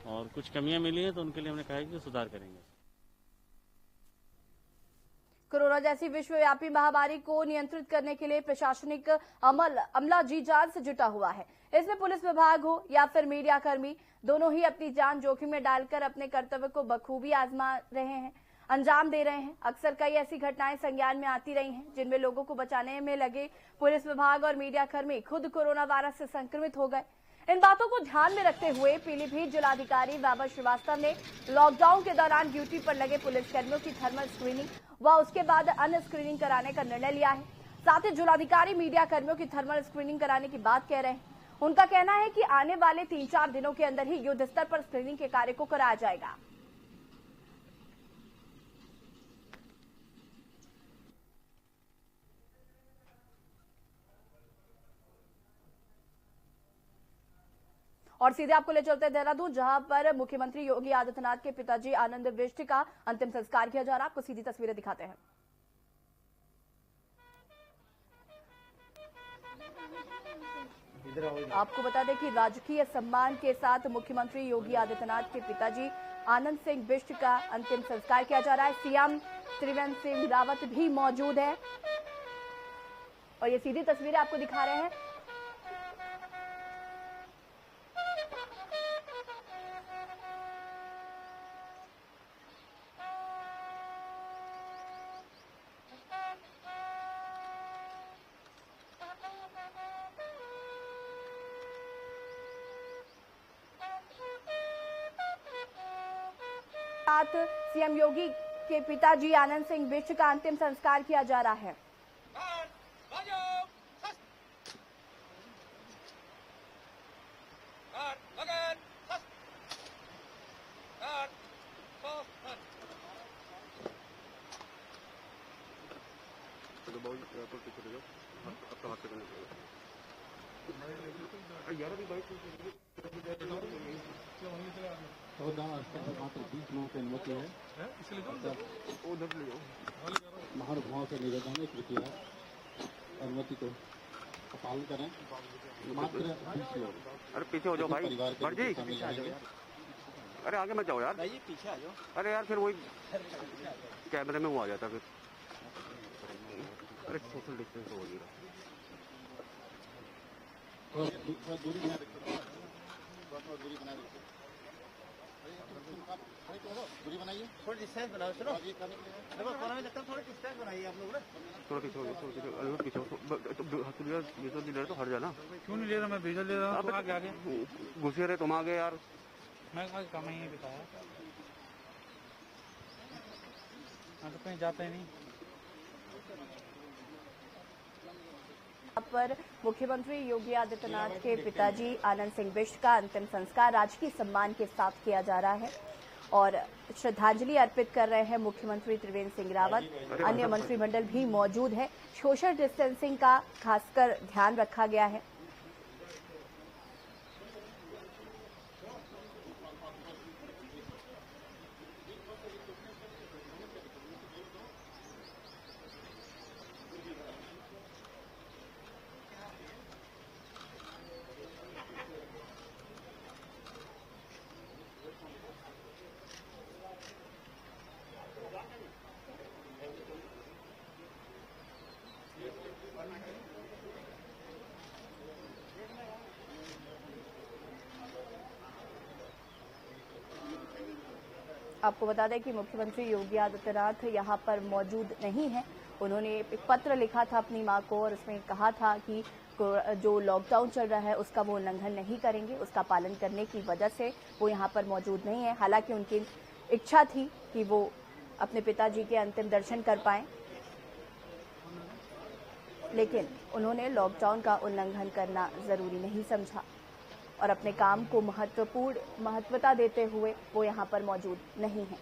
और कुछ कमियां मिली हैं तो उनके लिए हमने कहा है कि सुधार करेंगे। कोरोना जैसी विश्वव्यापी महामारी को नियंत्रित करने के लिए प्रशासनिक अमला जी जान से जुटा हुआ है। इसमें पुलिस विभाग हो या फिर मीडिया कर्मी, दोनों ही अपनी जान जोखिम में डालकर अपने कर्तव्य को बखूबी आजमा रहे हैं, अंजाम दे रहे हैं। अक्सर कई ऐसी घटनाएं संज्ञान में आती रही हैं जिनमें लोगों को बचाने में लगे पुलिस विभाग और मीडिया कर्मी खुद कोरोना वायरस से संक्रमित हो गए। इन बातों को ध्यान में रखते हुए पीलीभीत जिलाधिकारी वैभव श्रीवास्तव ने लॉकडाउन के दौरान ड्यूटी पर लगे पुलिसकर्मियों की थर्मल स्क्रीनिंग व उसके बाद अन्य स्क्रीनिंग कराने का निर्णय लिया है। साथ ही जिलाधिकारी मीडिया कर्मियों की थर्मल स्क्रीनिंग कराने की बात कह रहे हैं। उनका कहना है कि आने वाले 3-4 दिनों के अंदर ही युद्ध स्तर पर स्क्रीनिंग के कार्य को कराया जाएगा। और सीधे आपको ले चलते हैं देहरादून, जहां पर मुख्यमंत्री योगी आदित्यनाथ के पिताजी आनंद बिष्ट का अंतिम संस्कार किया जा रहा है। आपको सीधी तस्वीरें दिखाते हैं। आपको बता दें कि राजकीय सम्मान के साथ मुख्यमंत्री योगी आदित्यनाथ के पिताजी आनंद सिंह बिष्ट का अंतिम संस्कार किया जा रहा है। सीएम त्रिवेंद्र सिंह रावत भी मौजूद है और ये सीधी तस्वीरें आपको दिखा रहे हैं। सीएम योगी के पिताजी आनंद सिंह बिष्ट का अंतिम संस्कार किया जा रहा है। अनुमति है, महानुभावों से निवेदन है कृपया अनुमति को पालन करें। मात्र 20 लोग। अरे पीछे हो जाओ भाई, बढ़ जी। अरे आगे मत जाओ यार, पीछे आ जाओ। अरे यार फिर वही कैमरे में वो आ जाता फिर। अरे सोशल डिस्टेंस हो गया। दूरी बना रखो, दूरी बना रखो, दूरी बनाइए, थोड़ी डिस्टेंस बनाओ। चलो देखो कोना में लगता है, थोड़ी डिस्टेंस बनाइए आप लोग ना। थोड़ा पीछे पीछे तो हट जाना। क्यों नहीं ले रहा मैं, डीजल ले रहा हूँ। आगे आगे घुसे रहे तुम आगे यार। मैं कम ही बताया, तो कहीं जाते ही नहीं। पर मुख्यमंत्री योगी आदित्यनाथ के पिताजी आनंद सिंह बिष्ट का अंतिम संस्कार राजकीय सम्मान के साथ किया जा रहा है और श्रद्धांजलि अर्पित कर रहे हैं मुख्यमंत्री त्रिवेंद्र सिंह रावत। अन्य मंत्रिमंडल भी मौजूद है। सोशल डिस्टेंसिंग का खासकर ध्यान रखा गया है। आपको बता दें कि मुख्यमंत्री योगी आदित्यनाथ यहां पर मौजूद नहीं हैं। उन्होंने एक पत्र लिखा था अपनी मां को और उसमें कहा था कि जो लॉकडाउन चल रहा है उसका वो उल्लंघन नहीं करेंगे, उसका पालन करने की वजह से वो यहां पर मौजूद नहीं है। हालांकि उनकी इच्छा थी कि वो अपने पिताजी के अंतिम दर्शन कर पाएं, लेकिन उन्होंने लॉकडाउन का उल्लंघन करना जरूरी नहीं समझा और अपने काम को महत्वता देते हुए वो यहां पर मौजूद नहीं है।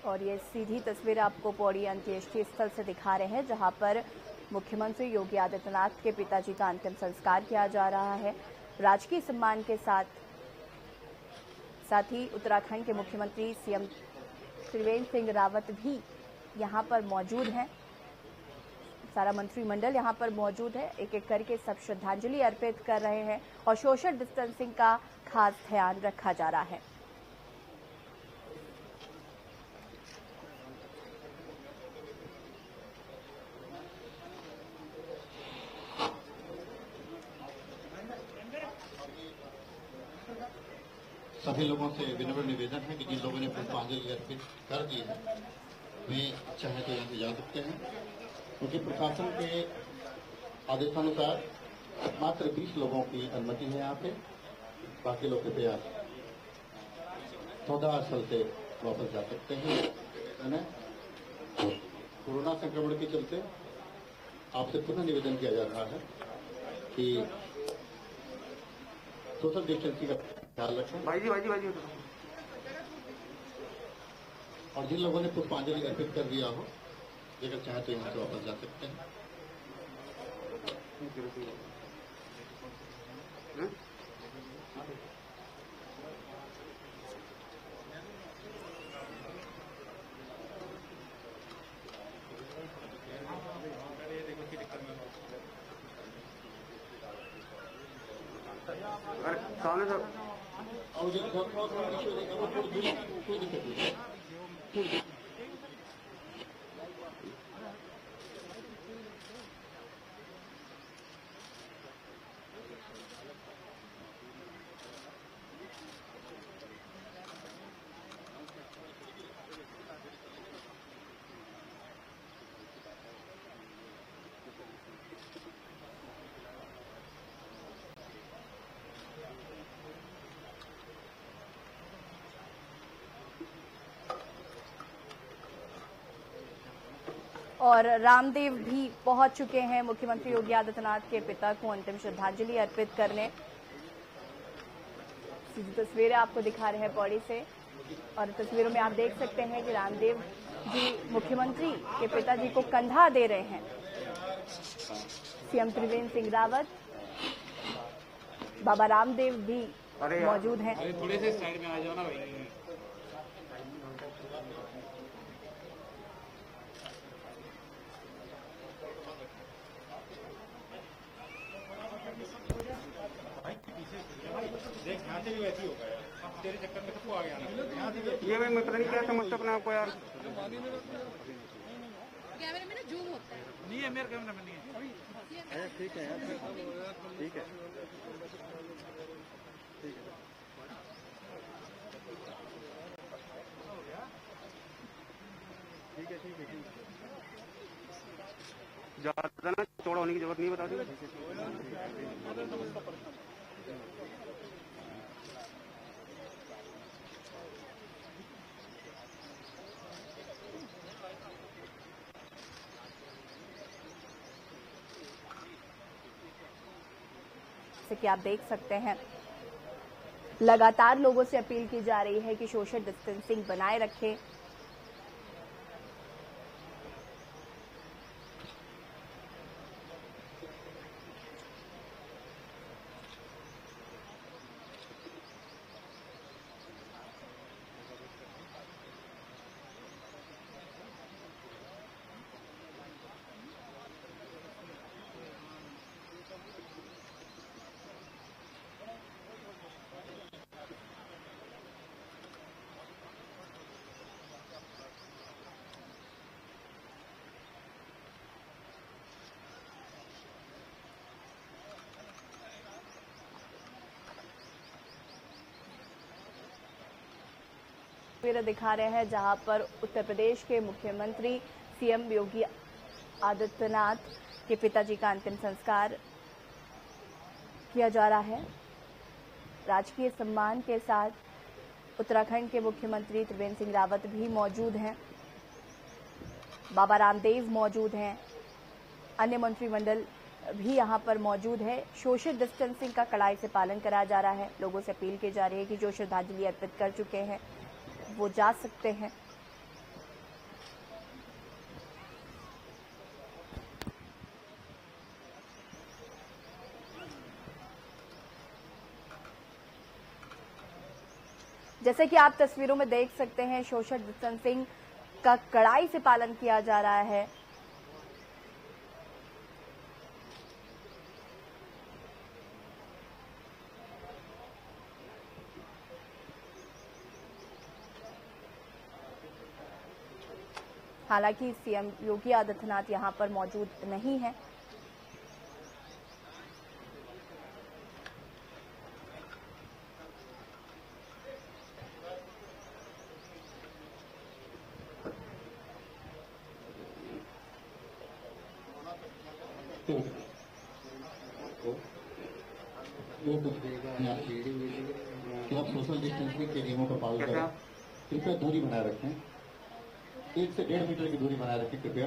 और ये सीधी तस्वीर आपको पौड़ी अंत्येष्टि स्थल से दिखा रहे हैं, जहां पर मुख्यमंत्री योगी आदित्यनाथ के पिताजी का अंतिम संस्कार किया जा रहा है राजकीय सम्मान के साथ। साथ ही उत्तराखंड के मुख्यमंत्री सीएम त्रिवेंद्र सिंह रावत भी यहां पर मौजूद हैं। सारा मंत्रिमंडल यहां पर मौजूद है। एक एक करके सब श्रद्धांजलि अर्पित कर रहे हैं और सोशल डिस्टेंसिंग का खास ध्यान रखा जा रहा है। सभी लोगों से विनम्र निवेदन है कि जिन लोगों ने पुष्पांजलि अर्पित कर दी है वे चाहे तो यहाँ से जा सकते हैं, क्योंकि प्रशासन के आदेशानुसार मात्र 20 लोगों की अनुमति है यहाँ पे। बाकी लोग कृपया सौदा स्थल से वापस जा सकते हैं। है ना, कोरोना संक्रमण के चलते आपसे पुनः निवेदन किया जा रहा है कि सोशल डिस्टेंसिंग का ख्याल रखें। भाई जी और जिन लोगों ने पुष्पांजलि अर्पित कर दिया हो, अगर चाहे तो यहाँ से वापस जा सकते हैं। सामने से और जो इश्यू देगा वो कोई दिक्कत नहीं। और रामदेव भी पहुंच चुके हैं मुख्यमंत्री योगी आदित्यनाथ के पिता को अंतिम श्रद्धांजलि अर्पित करने। सीधी तस्वीरें आपको दिखा रहे हैं पौड़ी से और तस्वीरों में आप देख सकते हैं कि रामदेव जी मुख्यमंत्री के पिताजी को कंधा दे रहे हैं। सीएम त्रिवेंद्र सिंह रावत, बाबा रामदेव भी मौजूद हैं। थोड़े से साइड में आ जाओ ना भाई। तेरे चक्कर में सबको आ गया ये भाई मैं पता नहीं क्या समझता अपने आपको यार। कैमरे में ना जूम होता है। नहीं है, मेरे कैमरा में नहीं है। ठीक है यार, ठीक है ज्यादा ना चौड़ा होने की जरूरत नहीं, बता दी। कि आप देख सकते हैं लगातार लोगों से अपील की जा रही है कि सोशल डिस्टेंसिंग बनाए रखें। तस्वीरें दिखा रहे हैं जहां पर उत्तर प्रदेश के मुख्यमंत्री सीएम योगी आदित्यनाथ के पिताजी का अंतिम संस्कार किया जा रहा है। राजकीय सम्मान के साथ उत्तराखंड के मुख्यमंत्री त्रिवेंद्र सिंह रावत भी मौजूद हैं, बाबा रामदेव मौजूद हैं, अन्य मंत्रिमंडल भी यहां पर मौजूद है। सोशल डिस्टेंसिंग का कड़ाई से पालन कराया जा रहा है। लोगों से अपील की जा रही है कि जो श्रद्धांजलि अर्पित कर चुके हैं वो जा सकते हैं। जैसे कि आप तस्वीरों में देख सकते हैं, सोशल डिस्टेंसिंग का कड़ाई से पालन किया जा रहा है। हालांकि सीएम योगी आदित्यनाथ यहां पर मौजूद नहीं है। कि आप सोशल डिस्टेंसिंग के नियमों का पालन करें, कृपया दूरी बनाए रखें, 1 से 1.5 मीटर की दूरी बनाए रखें कृपया।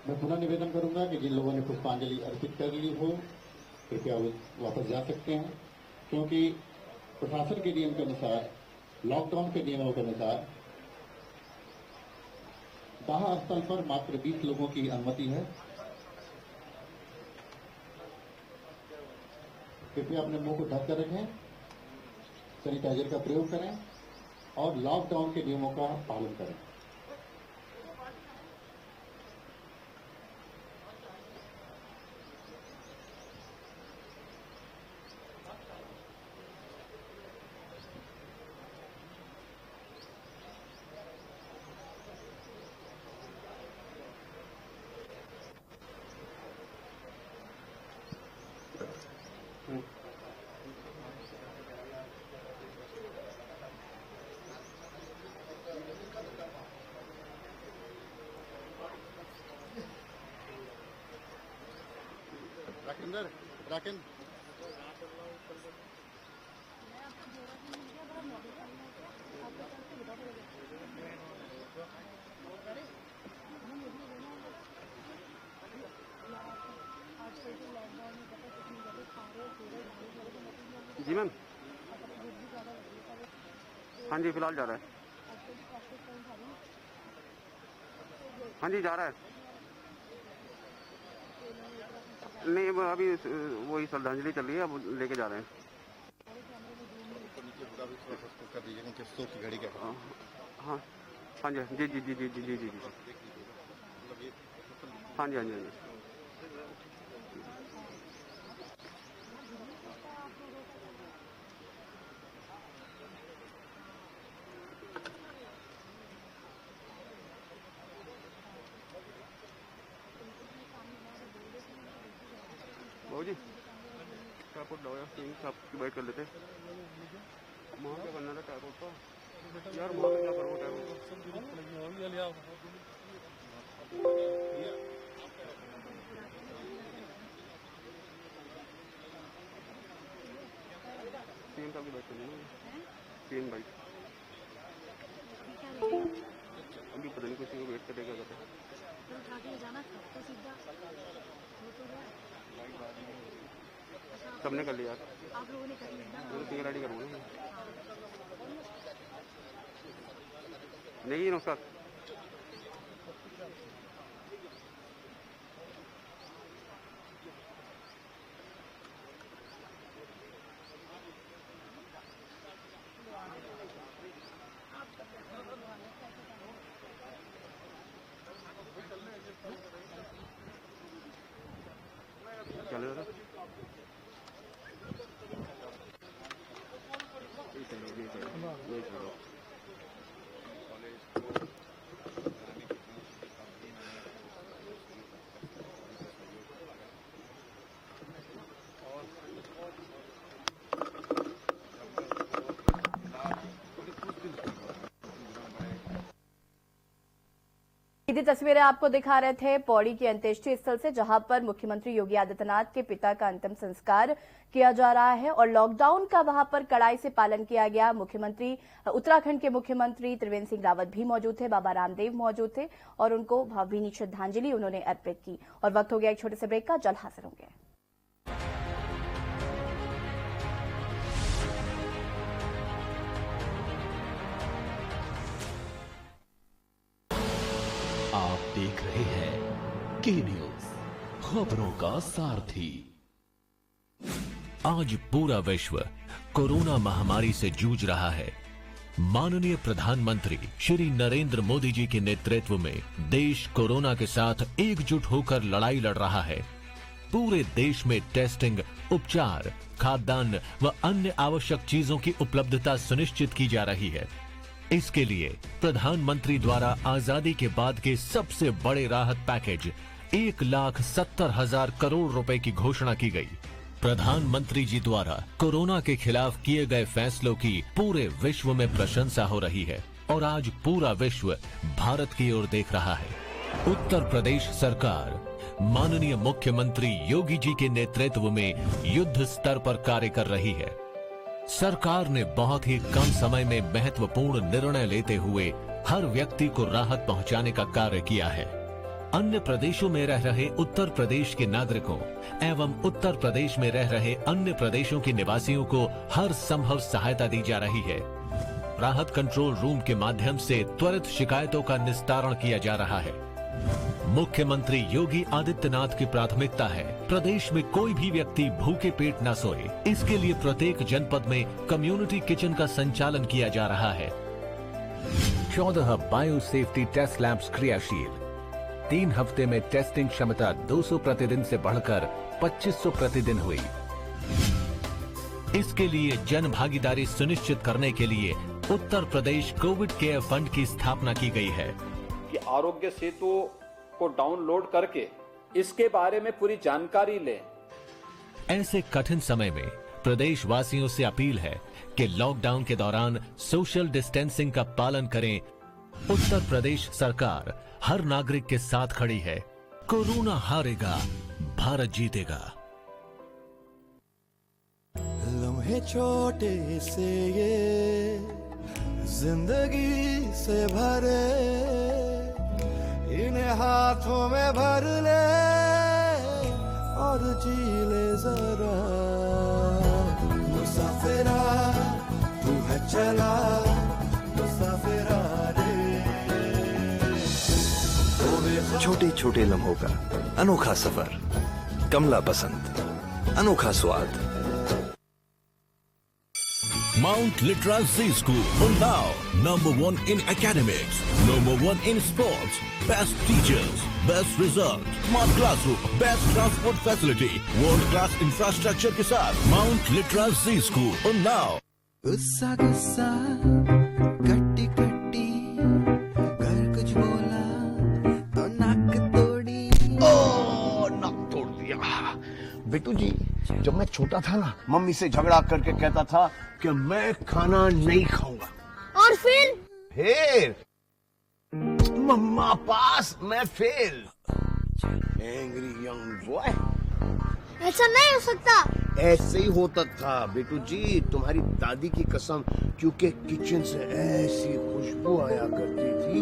मैं पुनः निवेदन करूंगा कि जिन लोगों ने पुष्पांजलि अर्पित कर ली हो कृपया वापस जा सकते हैं, क्योंकि प्रशासन के नियम के अनुसार, लॉकडाउन के नियमों के अनुसार दाह स्थल पर मात्र 20 लोगों की अनुमति है। कृपया अपने मुंह को ढक कर रखें, सैनिटाइजर का प्रयोग करें और लॉकडाउन के नियमों का पालन करें। राकेंद्र जी मैम, हाँ जी फिलहाल जा रहा है, हाँ जी जा रहा है। नहीं अभी वही श्रद्धांजलि चल रही है, अब लेके जा रहे हैं। कर दीजिए उनके स्टोर की घड़ी का। हाँ हाँ जी जी जी जी जी जी जी जी जी हाँ जी हाँ जी हाँ जी। बाबू जी ट्राइपॉड लो यार, सब बैठ कर लेते। वहाँ क्या करना था ट्राइपॉड का यार, वहाँ क्या करो ट्राइपॉड तीन साल की बैठ करनी है, 3 बाइक अभी पता नहीं कुछ वेट करेगा कहते सबने कर लिया, आप लोगों ने कर लिया, रेडी करूँगा नहीं नमस्कार। चलो सीधी तस्वीरें आपको दिखा रहे थे पौड़ी के अंत्येष्टि स्थल से, जहां पर मुख्यमंत्री योगी आदित्यनाथ के पिता का अंतिम संस्कार किया जा रहा है और लॉकडाउन का वहां पर कड़ाई से पालन किया गया। मुख्यमंत्री उत्तराखंड के मुख्यमंत्री त्रिवेंद्र सिंह रावत भी मौजूद थे, बाबा रामदेव मौजूद थे और उनको भावभीनी श्रद्धांजलि उन्होंने अर्पित की। और वक्त हो गया एक छोटे से ब्रेक का, जल्द हाजिर होंगे। आप देख रहे हैं के न्यूज, खबरों का सारथी। आज पूरा विश्व कोरोना महामारी से जूझ रहा है। माननीय प्रधानमंत्री श्री नरेंद्र मोदी जी के नेतृत्व में देश कोरोना के साथ एकजुट होकर लड़ाई लड़ रहा है। पूरे देश में टेस्टिंग, उपचार, खाद्यान्न व अन्य आवश्यक चीजों की उपलब्धता सुनिश्चित की जा रही है। इसके लिए प्रधानमंत्री द्वारा आजादी के बाद के सबसे बड़े राहत पैकेज 1,70,000 करोड़ रुपए की घोषणा की गई। प्रधानमंत्री जी द्वारा कोरोना के खिलाफ किए गए फैसलों की पूरे विश्व में प्रशंसा हो रही है और आज पूरा विश्व भारत की ओर देख रहा है। उत्तर प्रदेश सरकार माननीय मुख्यमंत्री योगी जी के नेतृत्व में युद्ध स्तर पर कार्य कर रही है। सरकार ने बहुत ही कम समय में महत्वपूर्ण निर्णय लेते हुए हर व्यक्ति को राहत पहुंचाने का कार्य किया है। अन्य प्रदेशों में रह रहे उत्तर प्रदेश के नागरिकों एवं उत्तर प्रदेश में रह रहे अन्य प्रदेशों के निवासियों को हर संभव सहायता दी जा रही है। राहत कंट्रोल रूम के माध्यम से त्वरित शिकायतों का निस्तारण किया जा रहा है। मुख्यमंत्री योगी आदित्यनाथ की प्राथमिकता है प्रदेश में कोई भी व्यक्ति भूखे पेट न सोए। इसके लिए प्रत्येक जनपद में कम्युनिटी किचन का संचालन किया जा रहा है। 14 बायो सेफ्टी टेस्ट लैब्स क्रियाशील। 3 हफ्ते में टेस्टिंग क्षमता 200 प्रतिदिन से बढ़कर 2500 प्रतिदिन हुई। इसके लिए जन भागीदारी सुनिश्चित करने के लिए Uttar Pradesh Covid care fund की स्थापना की गई है कि आरोग्य सेतु को डाउनलोड करके इसके बारे में पूरी जानकारी लें। ऐसे कठिन समय में प्रदेशवासियों से अपील है कि लॉकडाउन के दौरान सोशल डिस्टेंसिंग का पालन करें। उत्तर प्रदेश सरकार हर नागरिक के साथ खड़ी है। कोरोना हारेगा, भारत जीतेगा। लम्हे छोटे से ये जिंदगी से भरे, इन्हें हाथों में भर ले और जी ले जरा। मुसाफिरा तू है चला, मुसाफिरा रे। छोटे छोटे लम्हों का अनोखा सफर, कमला पसंद, अनोखा स्वाद। Mount Litra Z School, Unnao, #1 in academics, #1 in sports, best teachers, best results, smart classroom, best transport facility, world-class infrastructure के साथ Mount Litra Z School, Unnao। गुस्सा गुस्सा कट्टी कट्टी, घर कुछ बोला तो नाक तोड़ी। नाक तोड़ दिया। बेटू जी, जब मैं छोटा था ना, मम्मी से झगड़ा करके कहता था कि मैं खाना नहीं खाऊंगा। और फिर मम्मा पास मैं फेल। Angry young boy. ऐसा नहीं हो सकता। ऐसे ही होता था बेटू जी, तुम्हारी दादी की कसम, क्योंकि किचन से ऐसी खुशबू आया करती थी।